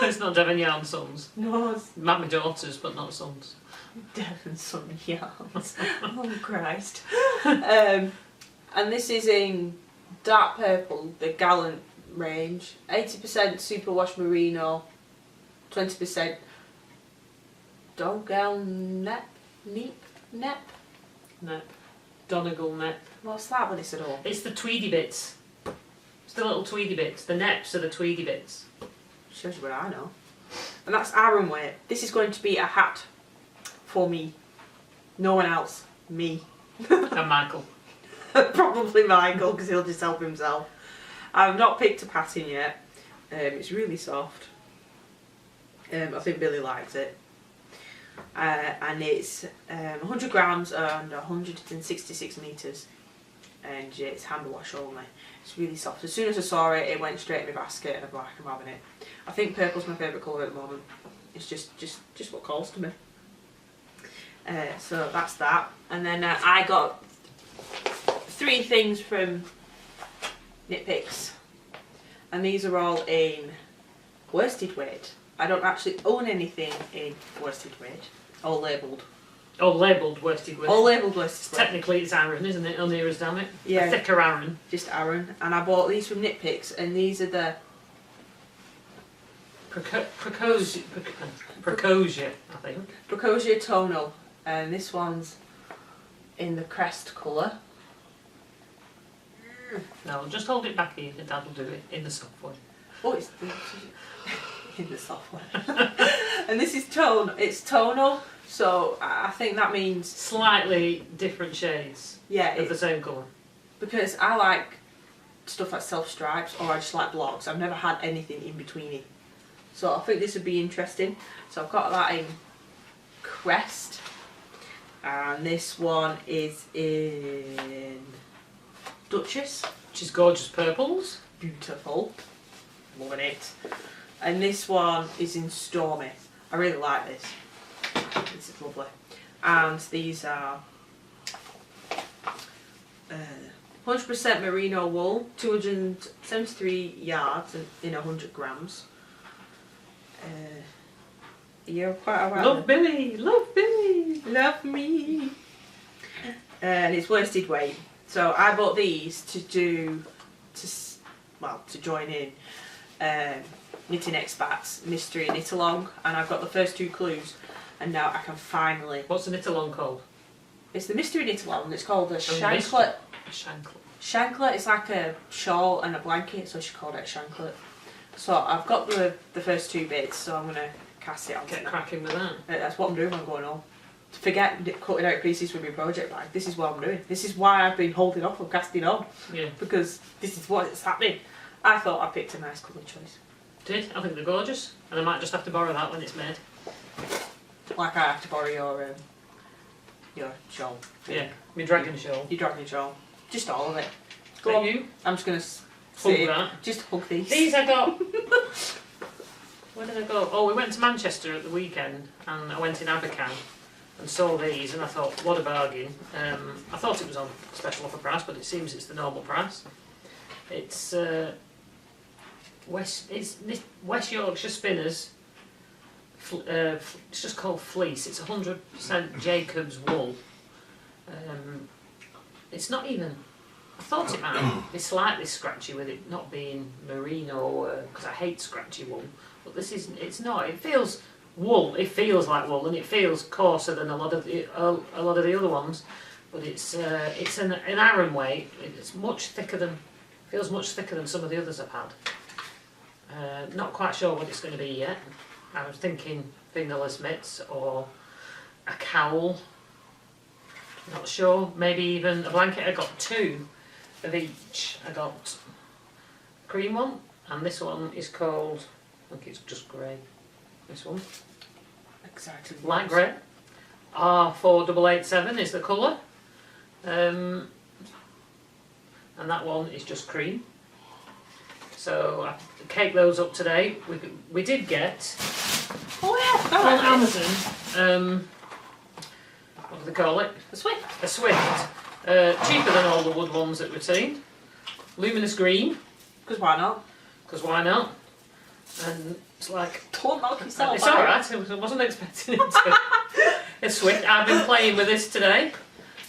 It's not Devon Yarn Sons. No, it's my daughters, but not sons. Devon Sun Yarns. Oh Christ. And this is in dark purple, the Gallant range. 80% superwash merino, 20% Doggone nep. Donegal nep. What's that, Melissa? It's the tweedy bits. It's the little tweedy bits. The neps are the tweedy bits. Shows you what I know. And that's Aaron weight. This is going to be a hat for me. No one else. Me. And Michael. Probably Michael, because he'll just help himself. I've not picked a pattern yet. It's really soft. I think Billy likes it. And it's 100 grams and 166 metres. And it's hand wash only. It's really soft. As soon as I saw it, it went straight in my basket and I'm like, I'm having it. I think purple's my favourite colour at the moment. It's just what calls to me. So that's that. And then I got 3 things from KnitPicks. And these are all in worsted weight. I don't actually own anything in worsted weight. All labelled. All labelled worsted weight. All labelled worsted weight. Technically it's Aaron, isn't it? Only as damn it. Yeah. A thicker Aaron. Just Aaron. And I bought these from KnitPicks, and these are the Precosia, I think. Precosia tonal. And this one's in the crest colour. No, just hold it back here and that'll do it in the software. Oh, it's in the software. And this is it's tonal, so I think that means slightly different shades of the same colour. Because I like stuff like self-stripes, or I just like blocks. I've never had anything in between it. So I think this would be interesting. So I've got that in crest. And this one is in Duchess. Which is gorgeous purples. Beautiful. Loving it. And this one is in Stormy. I really like this. This is lovely. And these are 100% merino wool, 273 yards in 100 grams. You're quite alright. Love Billy! Love Billy! Love me! And it's worsted weight. So I bought these to join in Knitting Expats Mystery Knit Along, and I've got the first 2 clues, and now I can finally. What's the knit along called? It's the Mystery Knit Along. It's called a shanklet. Shanklet is like a shawl and a blanket, so she called it a shanklet. So I've got the first 2 bits, so I'm gonna cast it on. Get cracking with that. That's what I'm doing when I'm going home. Forget cutting out pieces from your project bag. This is what I'm doing. This is why I've been holding off on casting on. Yeah. Because this is what's happening. I thought I picked a nice colour choice. Did? I think they're gorgeous. And I might just have to borrow that when it's made. Like I have to borrow your shawl. Yeah, my dragon shawl. Your dragon shawl. Just all of it. Go on. You? I'm just going to hug that. Just hug these. These I got. Where did I go? Oh, we went to Manchester at the weekend and I went in Abercan and saw these and I thought, what a bargain. I thought it was on special offer price, but it seems it's the normal price. It's West Yorkshire Spinners. It's just called fleece. It's 100% Jacob's wool. It's not even. I thought it might be slightly scratchy with it not being merino, because I hate scratchy wool. But this isn't. It's not. It feels wool. It feels like wool, and it feels coarser than a lot of the other ones. But it's an Aran weight. It's much thicker than. Feels much thicker than some of the others I've had. Not quite sure what it's going to be yet. I was thinking fingerless mitts or a cowl. Not sure. Maybe even a blanket. I got 2 of each. I got a cream one, and this one is called. I think it's just grey. This one. Exactly. Light grey. R4887 is the colour. And that one is just cream. So I caked those up today. We did get on Amazon. What do they call it? A Swift. A Swift. Cheaper than all the wood ones that we've seen. Luminous green. Because why not? Because why not? And it's like. Don't knock yourself. It's alright. I wasn't expecting it to. It's Swift. I've been playing with this today.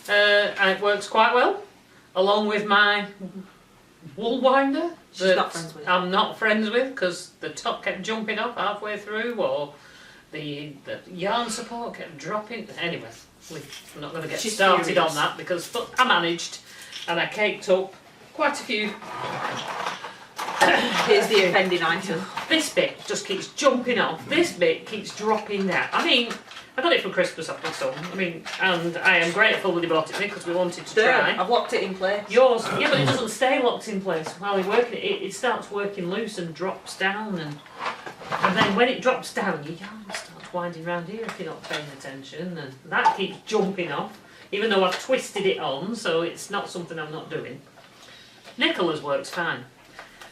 And it works quite well. Along with my wool winder. She's not friends with. I'm not friends with because the top kept jumping off halfway through, or the yarn support kept dropping. Anyway, I'm not going to get She's started furious on that but I managed, and I caked up quite a few. Here's the offending item. This bit just keeps jumping off. This bit keeps dropping down. I mean, I got it for Christmas off my son. I mean, and I am grateful that he bought it because we wanted to try. I've locked it in place. Yours, yeah, but it doesn't stay locked in place while you're working it. It starts working loose and drops down, and then when it drops down, your yarn starts winding around here if you're not paying attention, and that keeps jumping off. Even though I've twisted it on, so it's not something I'm not doing. Nicola's works fine.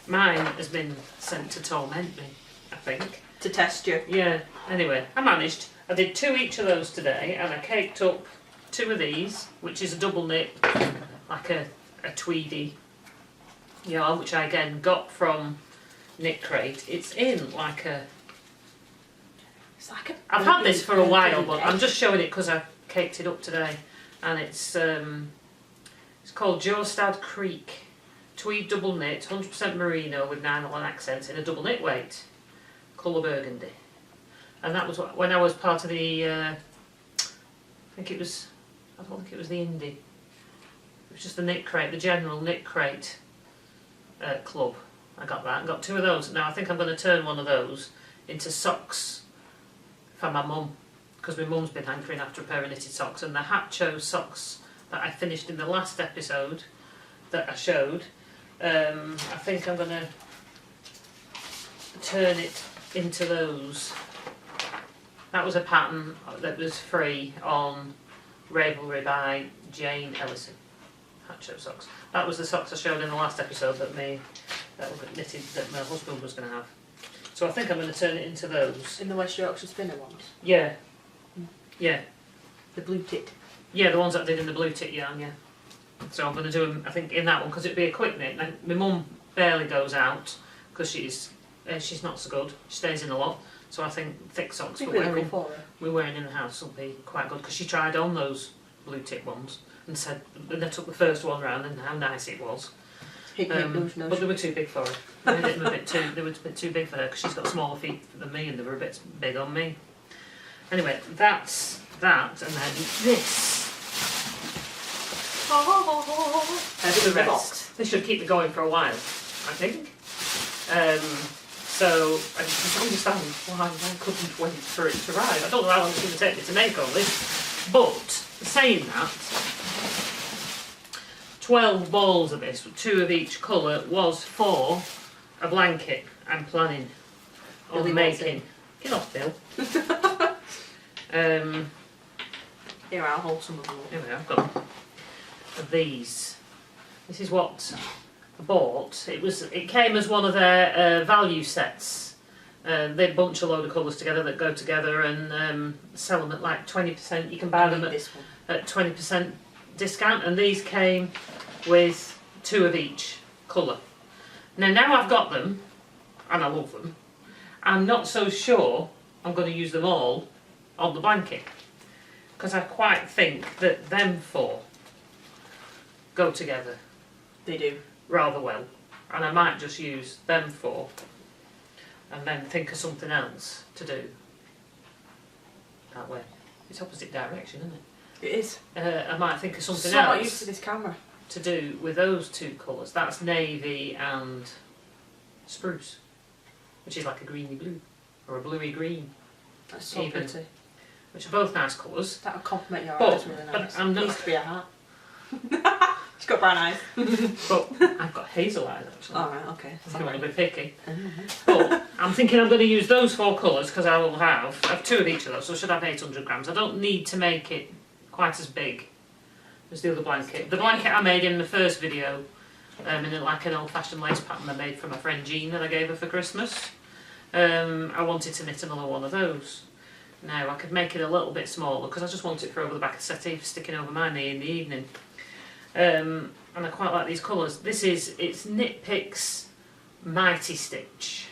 Mine has been sent to torment me, I think. To test you. Yeah, anyway, I managed. I did 2 each of those today, and I caked up 2 of these, which is a double knit, like a tweedy yarn, which I again got from Knit Crate. It's in like a... It's like a... I've had this for a while, but I'm just showing it because I caked it up today. And it's called Jostad Creek. Tweed double knit, 100% merino with nylon accents in a double knit weight, colour burgundy. And that was when I was part of the, I don't think it was the indie. It was just the Knit Crate, the general Knit Crate club. I got that, got 2 of those. Now I think I'm going to turn one of those into socks for my mum, because my mum's been hankering after a pair of knitted socks, and the Hatcho socks that I finished in the last episode that I showed, I think I'm going to turn it into those. That was a pattern that was free on Ravelry by Jane Ellison. Hatcho socks. That was the socks I showed in the last episode that knitted that my husband was going to have. So I think I'm going to turn it into those. In the West Yorkshire spinner ones? Yeah. Yeah. The blue tit? Yeah, the ones that I did in the blue tit yarn, yeah. So I'm going to do them, I think, in that one, because it'd be a quick knit. Now, my mum barely goes out, because she's not so good. She stays in a lot. So I think thick socks we're wearing in the house will be quite good, because she tried on those blue tip ones and said, and they took the first one round and how nice it was. But they were too big for her. They were a bit too big for her, because she's got smaller feet than me, and they were a bit big on me. Anyway, that's that, and then this. The rest. This should keep me going for a while, I think. So I just understand why I couldn't wait for it to arrive. I don't know how long it's going to take me to make all this, but saying that, 12 balls of this, 2 of each colour, was for a blanket I'm planning on making. Get off, Bill. Here, I'll hold some of them. Anyway, I've got these. This is what I bought. It came as one of their value sets. They bunch a load of colours together that go together and sell them at like 20%. You can buy them at 20% discount, and these came with 2 of each colour. Now I've got them, and I love them, I'm not so sure I'm going to use them all on the blanket, because I quite think that them 4 go together. They do. Rather well. And I might just use them 4 and then think of something else to do that way. It's opposite direction, isn't it? It is. I might think of something else. else. Not used to this camera. To do with those 2 colours. That's navy and spruce, which is like a greeny blue or a bluey green. That's so pretty. Which are both nice colours. That would complement your eyes really nice. But needs to be a hat. She's got brown eyes. But I've got hazel eyes actually. Alright, okay. If you want to be picky. But I'm thinking I'm going to use those 4 colours, because I will have 2 of each of those, so I should have 800 grams. I don't need to make it quite as big as the other blanket. The blanket I made in the first video, in like an old-fashioned lace pattern I made for my friend Jean that I gave her for Christmas. I wanted to knit another one of those. Now I could make it a little bit smaller, because I just want it for over the back of the settee, for sticking over my knee in the evening. And I quite like these colours. It's KnitPicks Mighty Stitch,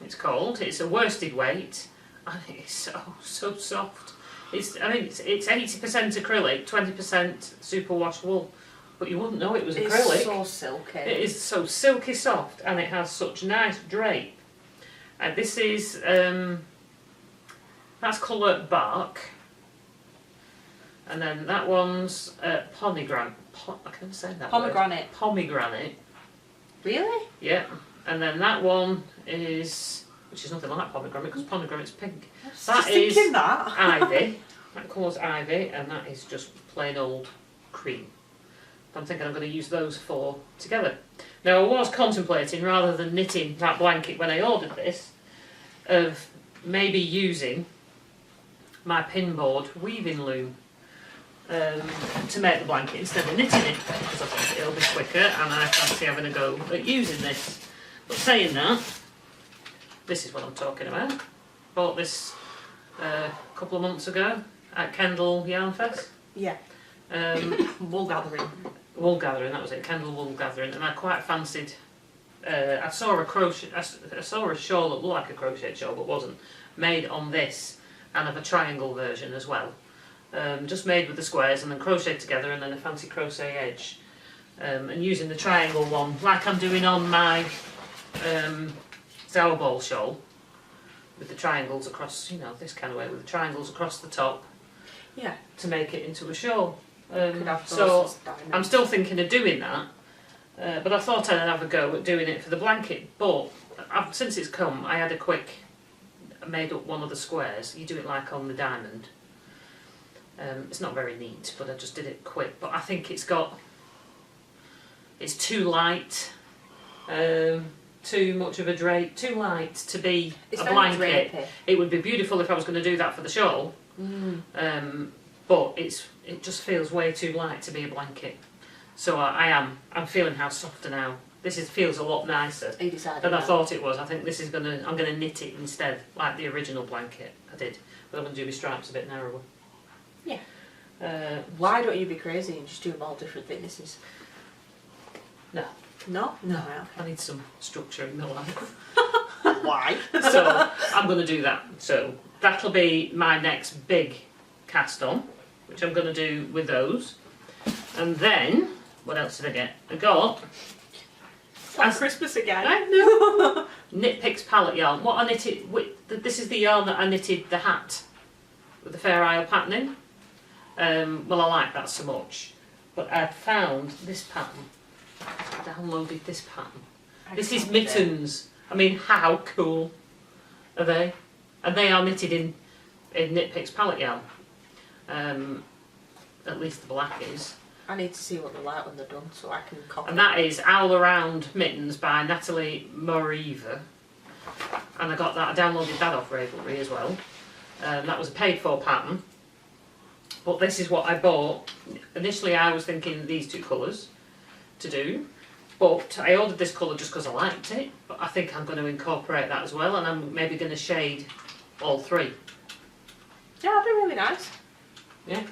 it's called. It's a worsted weight, and it's so soft. It's 80% acrylic, 20% superwash wool, but you wouldn't know it was acrylic. It's so silky. It is so silky soft, and it has such nice drape. And this is that's colour Bark. And then that one's pomegranate. I can never say that Pomegranate. word. Pomegranate. Really? Yeah. And then that one is, which is nothing like pomegranate because pomegranate's pink. That is that. ivy. That colour's ivy, and that is just plain old cream. I'm thinking I'm going to use those 4 together. Now I was contemplating, rather than knitting that blanket when I ordered this, of maybe using my pinboard weaving loom to make the blanket instead of knitting it, because I think it'll be quicker and I fancy having a go at using this. But saying that, this is what I'm talking about. Bought this a couple of months ago at Kendal Yarn Fest. Yeah. Wool gathering. Wool gathering, that was it. Kendal wool gathering, and I quite fancied. I saw a crochet. I saw a shawl that looked like a crochet shawl, but wasn't, made on this, and of a triangle version as well. Just made with the squares and then crocheted together, and then a fancy crochet edge. And using the triangle one, like I'm doing on my Zauberball Shawl, with the triangles across, you know, this kind of way, with the triangles across the top. Yeah. To make it into a shawl. So I'm still thinking of doing that, but I thought I'd have a go at doing it for the blanket. But since it's come, I had made up one of the squares. You do it like on the diamond. It's not very neat, but I just did it quick. But I think it's too light, too much of a drape, too light to be a blanket. Drapey. It would be beautiful if I was going to do that for the shawl. But it just feels way too light to be a blanket. So I'm feeling how softer now. This feels a lot nicer than I thought it was. I think I'm gonna knit it instead, like the original blanket I did. But I'm gonna do my stripes a bit narrower. Yeah. Why don't you be crazy and just do them all different thicknesses? No. No? No. Right, okay. I need some structure in my life. Why? So I'm gonna do that. So that'll be my next big cast on, which I'm gonna do with those. And then, what else did I get? I got Christmas again. I know. KnitPicks palette yarn. What I knitted this is the yarn that I knitted the hat with the Fair Isle patterning. Well, I like that so much, but I found this pattern. I downloaded this pattern. This is mittens. I mean, how cool are they? And they are knitted in KnitPicks palette yarn. At least the black is. I need to see what they're like when they're done so I can copy. And that is Owl Around Mittens by Natalie Moriva. And I downloaded that off Ravelry as well. That was a paid for pattern. But this is what I bought. Initially I was thinking these 2 colours to do. But I ordered this colour just because I liked it. But I think I'm going to incorporate that as well. And I'm maybe going to shade all 3. Yeah, that'd be really nice. Yeah?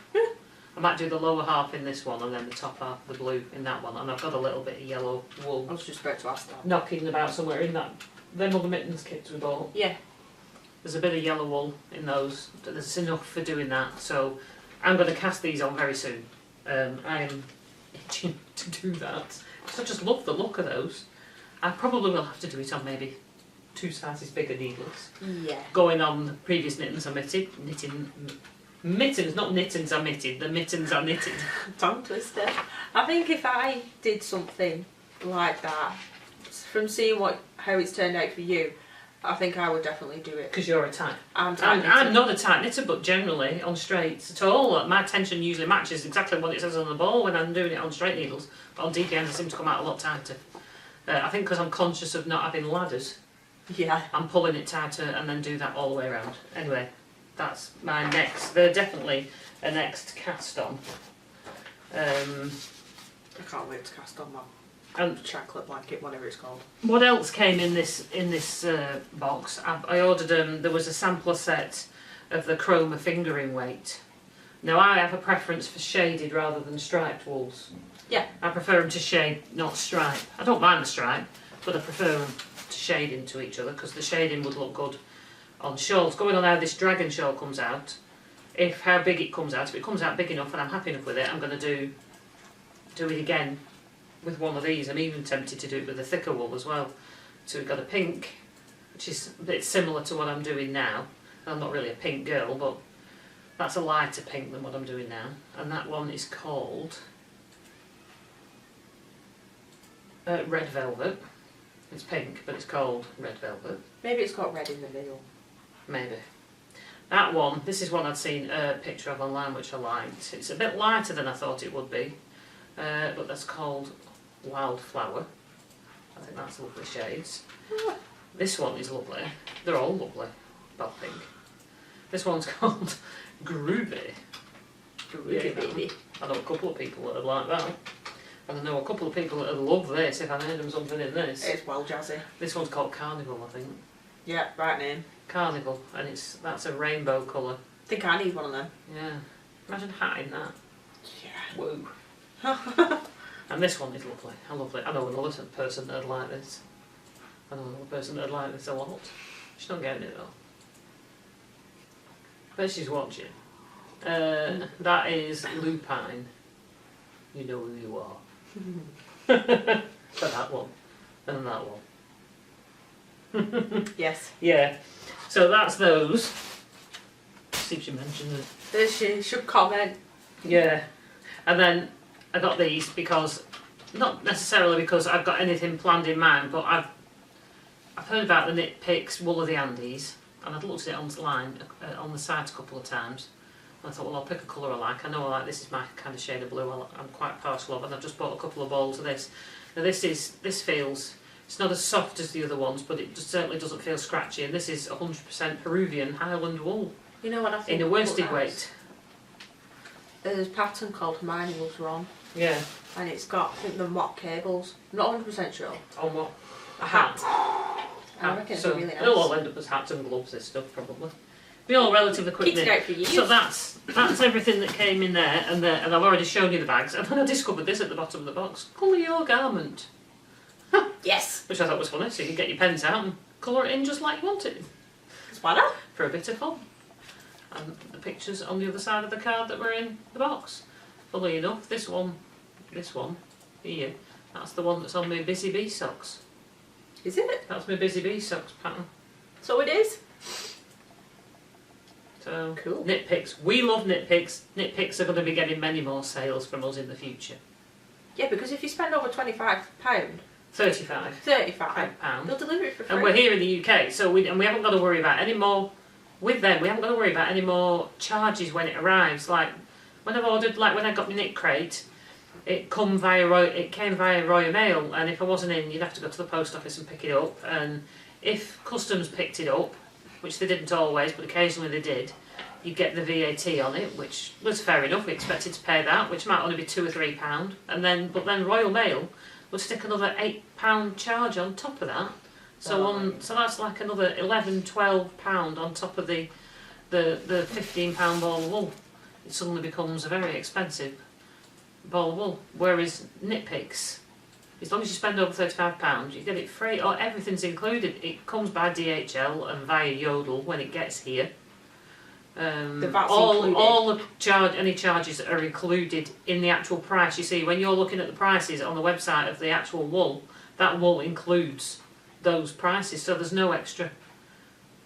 I might do the lower half in this one and then the top half, the blue, in that one. And I've got a little bit of yellow wool I was just about to ask that. knocking about somewhere in that. Them other mittens kits we bought. Yeah. There's a bit of yellow wool in those. There's enough for doing that. So I'm going to cast these on very soon. I am itching to do that. Because I just love the look of those. I probably will have to do it on maybe 2 sizes bigger needles. Yeah. Going on the previous mittens I mittens, not knittens I knitted, the mittens I knitted. Tongue twister. I think if I did something like that, from seeing how it's turned out for you, I think I would definitely do it. Because you're a type. I'm not a tight knitter, but generally on straights at all, my tension usually matches exactly what it says on the ball when I'm doing it on straight needles. But on deep ends, it seems to come out a lot tighter. I think because I'm conscious of not having ladders. Yeah. I'm pulling it tighter and then do that all the way around. Anyway, that's my next. They're definitely a next cast on. I can't wait to cast on my chocolate blanket, whatever it's called. What else came in this box? I ordered there was a sampler set of the chroma fingering weight. Now I have a preference for shaded rather than striped wools. Yeah. I prefer them to shade, not stripe. I don't mind the stripe, but I prefer them to shade into each other because the shading would look good on shawls. Going on how this dragon shawl comes out, how big it comes out, if it comes out big enough and I'm happy enough with it, I'm going to do it again with one of these. I'm even tempted to do it with a thicker wool as well. So we've got a pink, which is a bit similar to what I'm doing now. I'm not really a pink girl, but That's a lighter pink than what I'm doing now. And that one is called Red Velvet. It's pink, but it's called Red Velvet. Maybe it's got red in the middle. Maybe. That one, this is one I'd seen a picture of online which I liked. It's a bit lighter than I thought it would be, but that's called Wildflower. I think that's lovely shades. This one is lovely. They're all lovely, but pink. This one's called Groovy. Groovy, baby. I know a couple of people that would like that. And I know a couple of people that would love this if I made them something in this. It's well jazzy. This one's called Carnival, I think. Yeah, right name. Carnival, and that's a rainbow colour. I think I need one of them. Yeah. Imagine hatting that. Yeah. Woo. And this one is lovely. I love it. I know another person that'd like this. I know another person that'd like this a lot. She's not getting it though. But she's watching. That is Lupine. You know who you are. For that one. And that one. Yes. Yeah. So that's those. See if she mentioned it. She should comment. Yeah. And then I got these because, not necessarily because I've got anything planned in mind, but I've heard about the KnitPicks Wool of the Andes, and I've looked at it online on the site a couple of times. And I thought, well, I'll pick a colour I like. I know I like this is my kind of shade of blue. I'm quite partial of, and I've just bought a couple of balls of this. Now this feels, it's not as soft as the other ones, but it certainly doesn't feel scratchy. And this is 100% Peruvian Highland wool. You know what I think? In a worsted weight. There's a pattern called Hermione Loves Ron. Yeah. And it's got, I think, the mock cables. I'm not 100% sure. On what? A hat. I reckon So it's really nice. it'll all end up as hats and gloves, this stuff, probably. Be all relatively quick. Keeps it out for years. So that's everything that came in there, and I've already shown you the bags. And then I discovered this at the bottom of the box. Colour your garment. Yes. Which I thought was funny, so you can get your pens out and colour it in just like you want it. Why not? For a bit of fun. And the pictures on the other side of the card that were in the box. Funnily enough, this one here, that's the one that's on my Busy Bee socks. Is it? That's my Busy Bee socks pattern. So it is. So, cool. KnitPicks. We love KnitPicks. KnitPicks are going to be getting many more sales from us in the future. Yeah, because if you spend over £25, 35. £35, they'll deliver it for free. And we're here in the UK, so we haven't got to worry about any more. With them, we haven't got to worry about any more charges when it arrives. Like when I've ordered, like when I got my knit crate, it came via Royal Mail, and if I wasn't in, you'd have to go to the post office and pick it up. And if customs picked it up, which they didn't always, but occasionally they did, you'd get the VAT on it, which was fair enough. We expected to pay that, which might only be £2 or £3, but then Royal Mail would stick another £8 charge on top of that. So so that's like another £11–12 on top of the £15 ball of wool. It suddenly becomes a very expensive ball of wool. Whereas KnitPicks, as long as you spend over £35, you get it free, or everything's included. It comes by DHL and via Yodel when it gets here. The VAT's included. All the any charges are included in the actual price. You see, when you're looking at the prices on the website of the actual wool, that wool includes those prices, so there's no extra.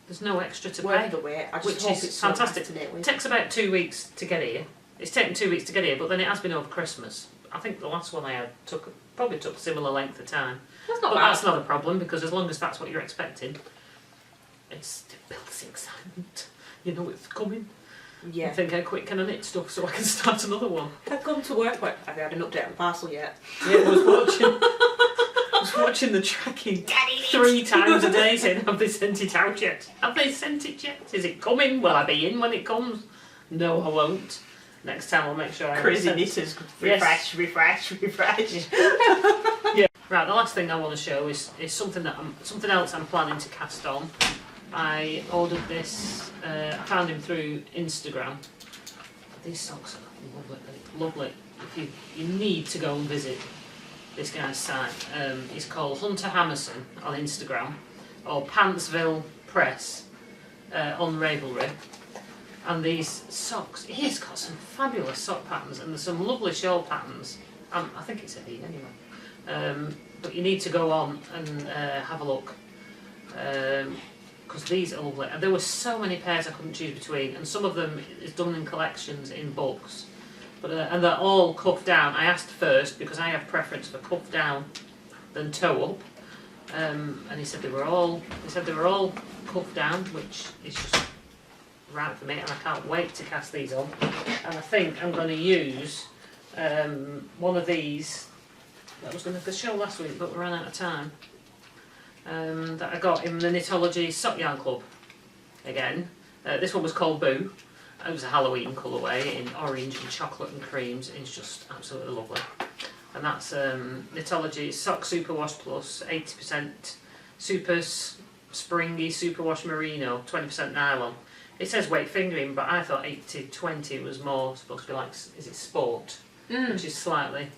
There's no extra to pay, which is fantastic. It takes about 2 weeks to get here. It's taken 2 weeks to get here, but then it has been over Christmas. I think the last one I had probably took a similar length of time. That's not but bad. That's not a problem, because as long as that's what you're expecting, it builds excitement. You know it's coming. Yeah. I think how quick can I knit stuff so I can start another one. I've gone to work, but have you had an update on the parcel yet? Yeah, I was watching the tracking 3 times a day saying, have they sent it out yet? Have they sent it yet? Is it coming? Will I be in when it comes? No, I won't. Next time I'll make sure I Crazy knitters. Refresh. Yeah. Right, the last thing I want to show is something else I'm planning to cast on. I ordered this, I found him through Instagram. These socks are lovely. If you need to go and visit this guy's site. He's called Hunter Hammerson on Instagram, or Pantsville Press on Ravelry. And these socks, he's got some fabulous sock patterns, and there's some lovely shawl patterns. I think it's a he anyway. But you need to go on and have a look. because these are lovely. And there were so many pairs I couldn't choose between, and some of them is done in collections in books. But and they're all cuff down. I asked first because I have preference for cuff down than toe up. And he said they were all cuff down, which is just right for me, and I can't wait to cast these on. And I think I'm going to use one of these that I was going to show last week, but we ran out of time. That I got in the Knitology Sock Yarn Club again. This one was called Boo. It was a Halloween colourway in orange and chocolate and creams. It's just absolutely lovely. And that's Knitology Sock Superwash Plus, 80% super springy superwash merino, 20% nylon. It says weight fingering, but I thought 80-20 was more supposed to be like, is it sport? Which is slightly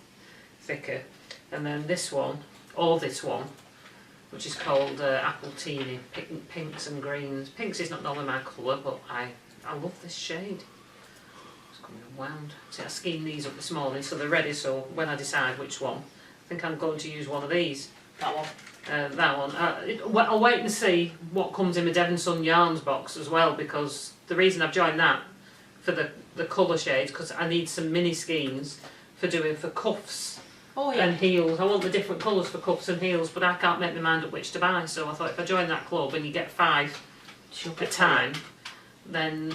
thicker. And then this one, or this one, which is called Apple Teeny, pinks and greens. Pinks is not normally my colour, but I love this shade. It's coming unwound. See, I schemed these up this morning, so they're ready, so when I decide which one, I think I'm going to use one of these. That one. That one. I'll wait and see what comes in the Devon Sun Yarns box as well, because the reason I've joined that for the colour shades, because I need some mini skeins for cuffs and heels. I want the different colours for cuffs and heels, but I can't make my mind up which to buy, so I thought if I join that club and you get 5 at a time, then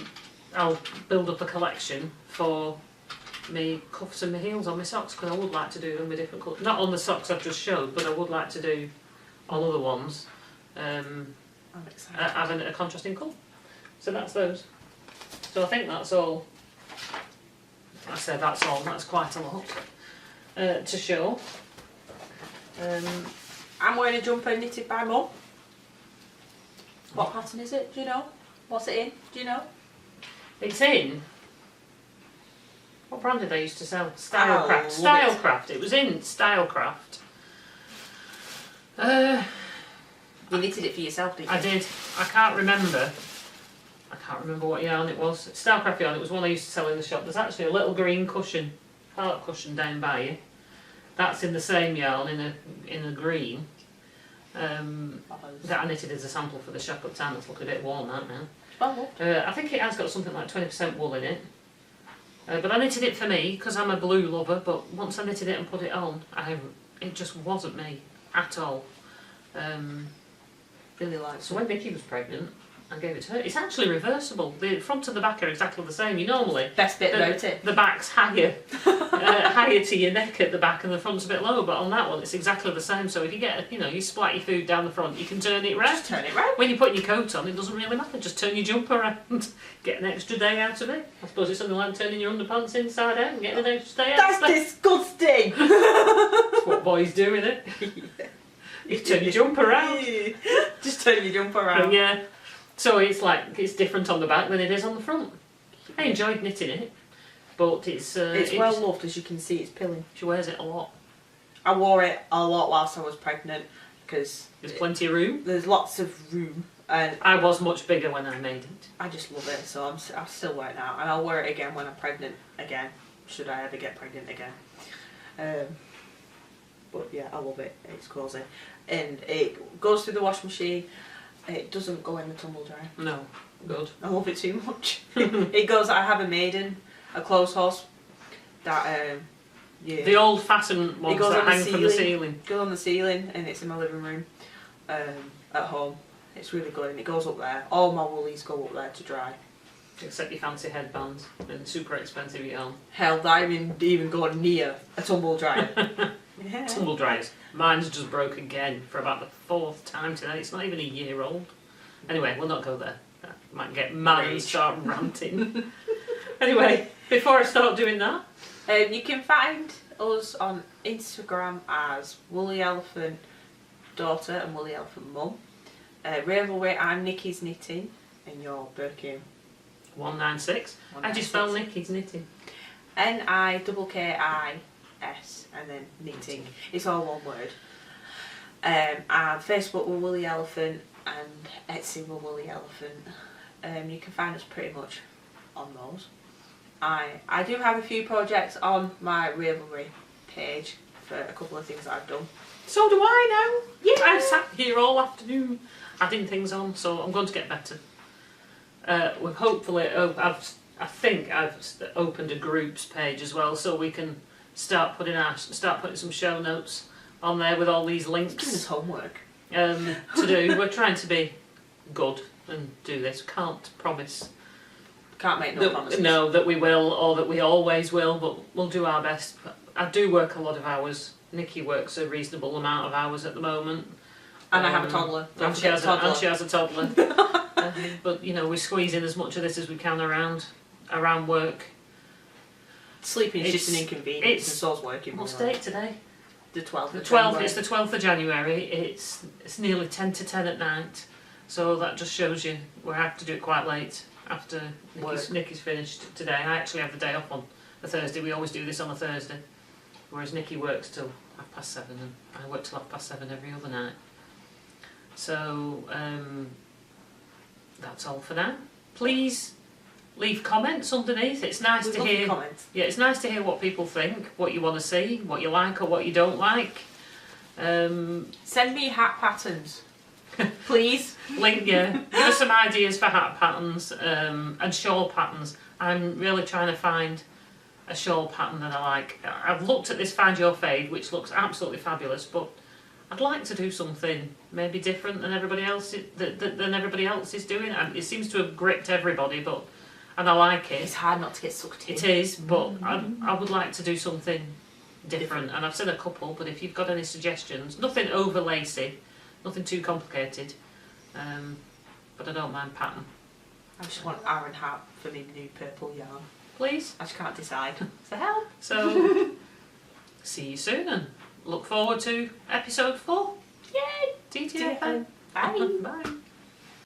I'll build up a collection for me cuffs and my heels on my socks, because I would like to do them with different colours. Not on the socks I've just showed, but I would like to do on other ones. I'm excited. Having a contrasting colour. So that's those. So I think that's all. I said that's all. That's quite a lot to show. I'm wearing a jumper knitted by Mum. What pattern is it? Do you know? What's it in? Do you know? It's in. What brand did they used to sell? Stylecraft. Stylecraft. It was in Stylecraft. You knitted it for yourself, didn't you? I did. I can't remember what yarn it was. Stylecraft yarn. It was one I used to sell in the shop. There's actually a little green cushion, heart cushion down by you. That's in the same yarn in a green. That I knitted as a sample for the shop at the time. It's looking a bit worn that now. I think it has got something like 20% wool in it. But I knitted it for me because I'm a blue lover. But once I knitted it and put it on, it just wasn't me at all. Really like. So when Vicky was pregnant, I gave it to her. It's actually reversible. The front and the back are exactly the same. You normally best bit about it. The back's higher, higher to your neck at the back, and the front's a bit lower. But on that one, it's exactly the same. So if you get, you splat your food down the front, you can turn it round. Just turn it round. When you're putting your coat on, it doesn't really matter. Just turn your jumper around. Get an extra day out of it. I suppose it's something like turning your underpants inside out and getting an extra day out. That's disgusting. That's what boys do, isn't it? You turn your jumper around. Just turn your jumper around. Yeah. So it's different on the back than it is on the front. I enjoyed knitting it, but it's well loved, as you can see. It's pilling. She wears it a lot. I wore it a lot whilst I was pregnant because there's plenty of room. There's lots of room, and I was much bigger when I made it. I just love it, so I'm still wearing it now, and I'll wear it again when I'm pregnant again. Should I ever get pregnant again? But yeah, I love it. It's cosy, and it goes through the washing machine. It doesn't go in the tumble dryer. No, good. I love it too much. It goes. I have a maiden, a clothes horse. That the old fashioned ones that hang from the ceiling. It goes on the ceiling, and it's in my living room, at home. It's really good, and it goes up there. All my woolies go up there to dry. Except your fancy headbands and super expensive yarn. Hell, I didn't even go near a tumble dryer. Yeah. Tumble dryers. Mine's just broke again for about the 4th time today. It's not even a year old. Anyway, we'll not go there. I might get mad and start ranting. Anyway, before I start doing that, you can find us on Instagram as Woolly Elephant Daughter and Woolly Elephant Mum. Ravenclaw, I'm Nikki's Knitting, and you're Birkin 196. I just spell Nikki's Knitting. NIKKIS and then knitting. It's all one word. And Facebook we're Woolly Elephant, and Etsy we're Woolly Elephant. You can find us pretty much on those. I do have a few projects on my Ravelry page for a couple of things that I've done. So do I now. Yeah. I've sat here all afternoon adding things on, so I'm going to get better. We've hopefully, I think I've opened a groups page as well, so we can start putting some show notes on there with all these links. It's giving us homework to do. We're trying to be good and do this. Can't promise. Can't make no promises. No, that we will or that we always will, but we'll do our best. I do work a lot of hours. Nikki works a reasonable amount of hours at the moment. And I have a toddler. And she has a toddler. But you know, we squeeze in as much of this as we can around work. Sleeping is just an inconvenience, and so's working. What's the date today? The 12th. The 12th. It's the 12th of January. It's nearly 10 to 10 at night. So that just shows you we have to do it quite late after Nikki's finished today. I actually have the day off on a Thursday. We always do this on a Thursday, whereas Nikki works till 7:30 and I work till 7:30 every other night. So that's all for now. Please leave comments underneath. It's nice to hear. Comments. Yeah, it's nice to hear what people think, what you want to see, what you like or what you don't like. Send me hat patterns, please. Give us some ideas for hat patterns and shawl patterns. I'm really trying to find a shawl pattern that I like. I've looked at this Find Your Fade, which looks absolutely fabulous, but I'd like to do something maybe different than everybody else is doing. And it seems to have gripped everybody, and I like it. It's hard not to get sucked in. It is, but I would like to do something different. And I've said a couple, but if you've got any suggestions, nothing over lacy, nothing too complicated, but I don't mind pattern. I just want Aaron hat for me new purple yarn. Please. I just can't decide. So help. So, see you soon and look forward to episode 4. Yay! TTFN. Bye. Bye.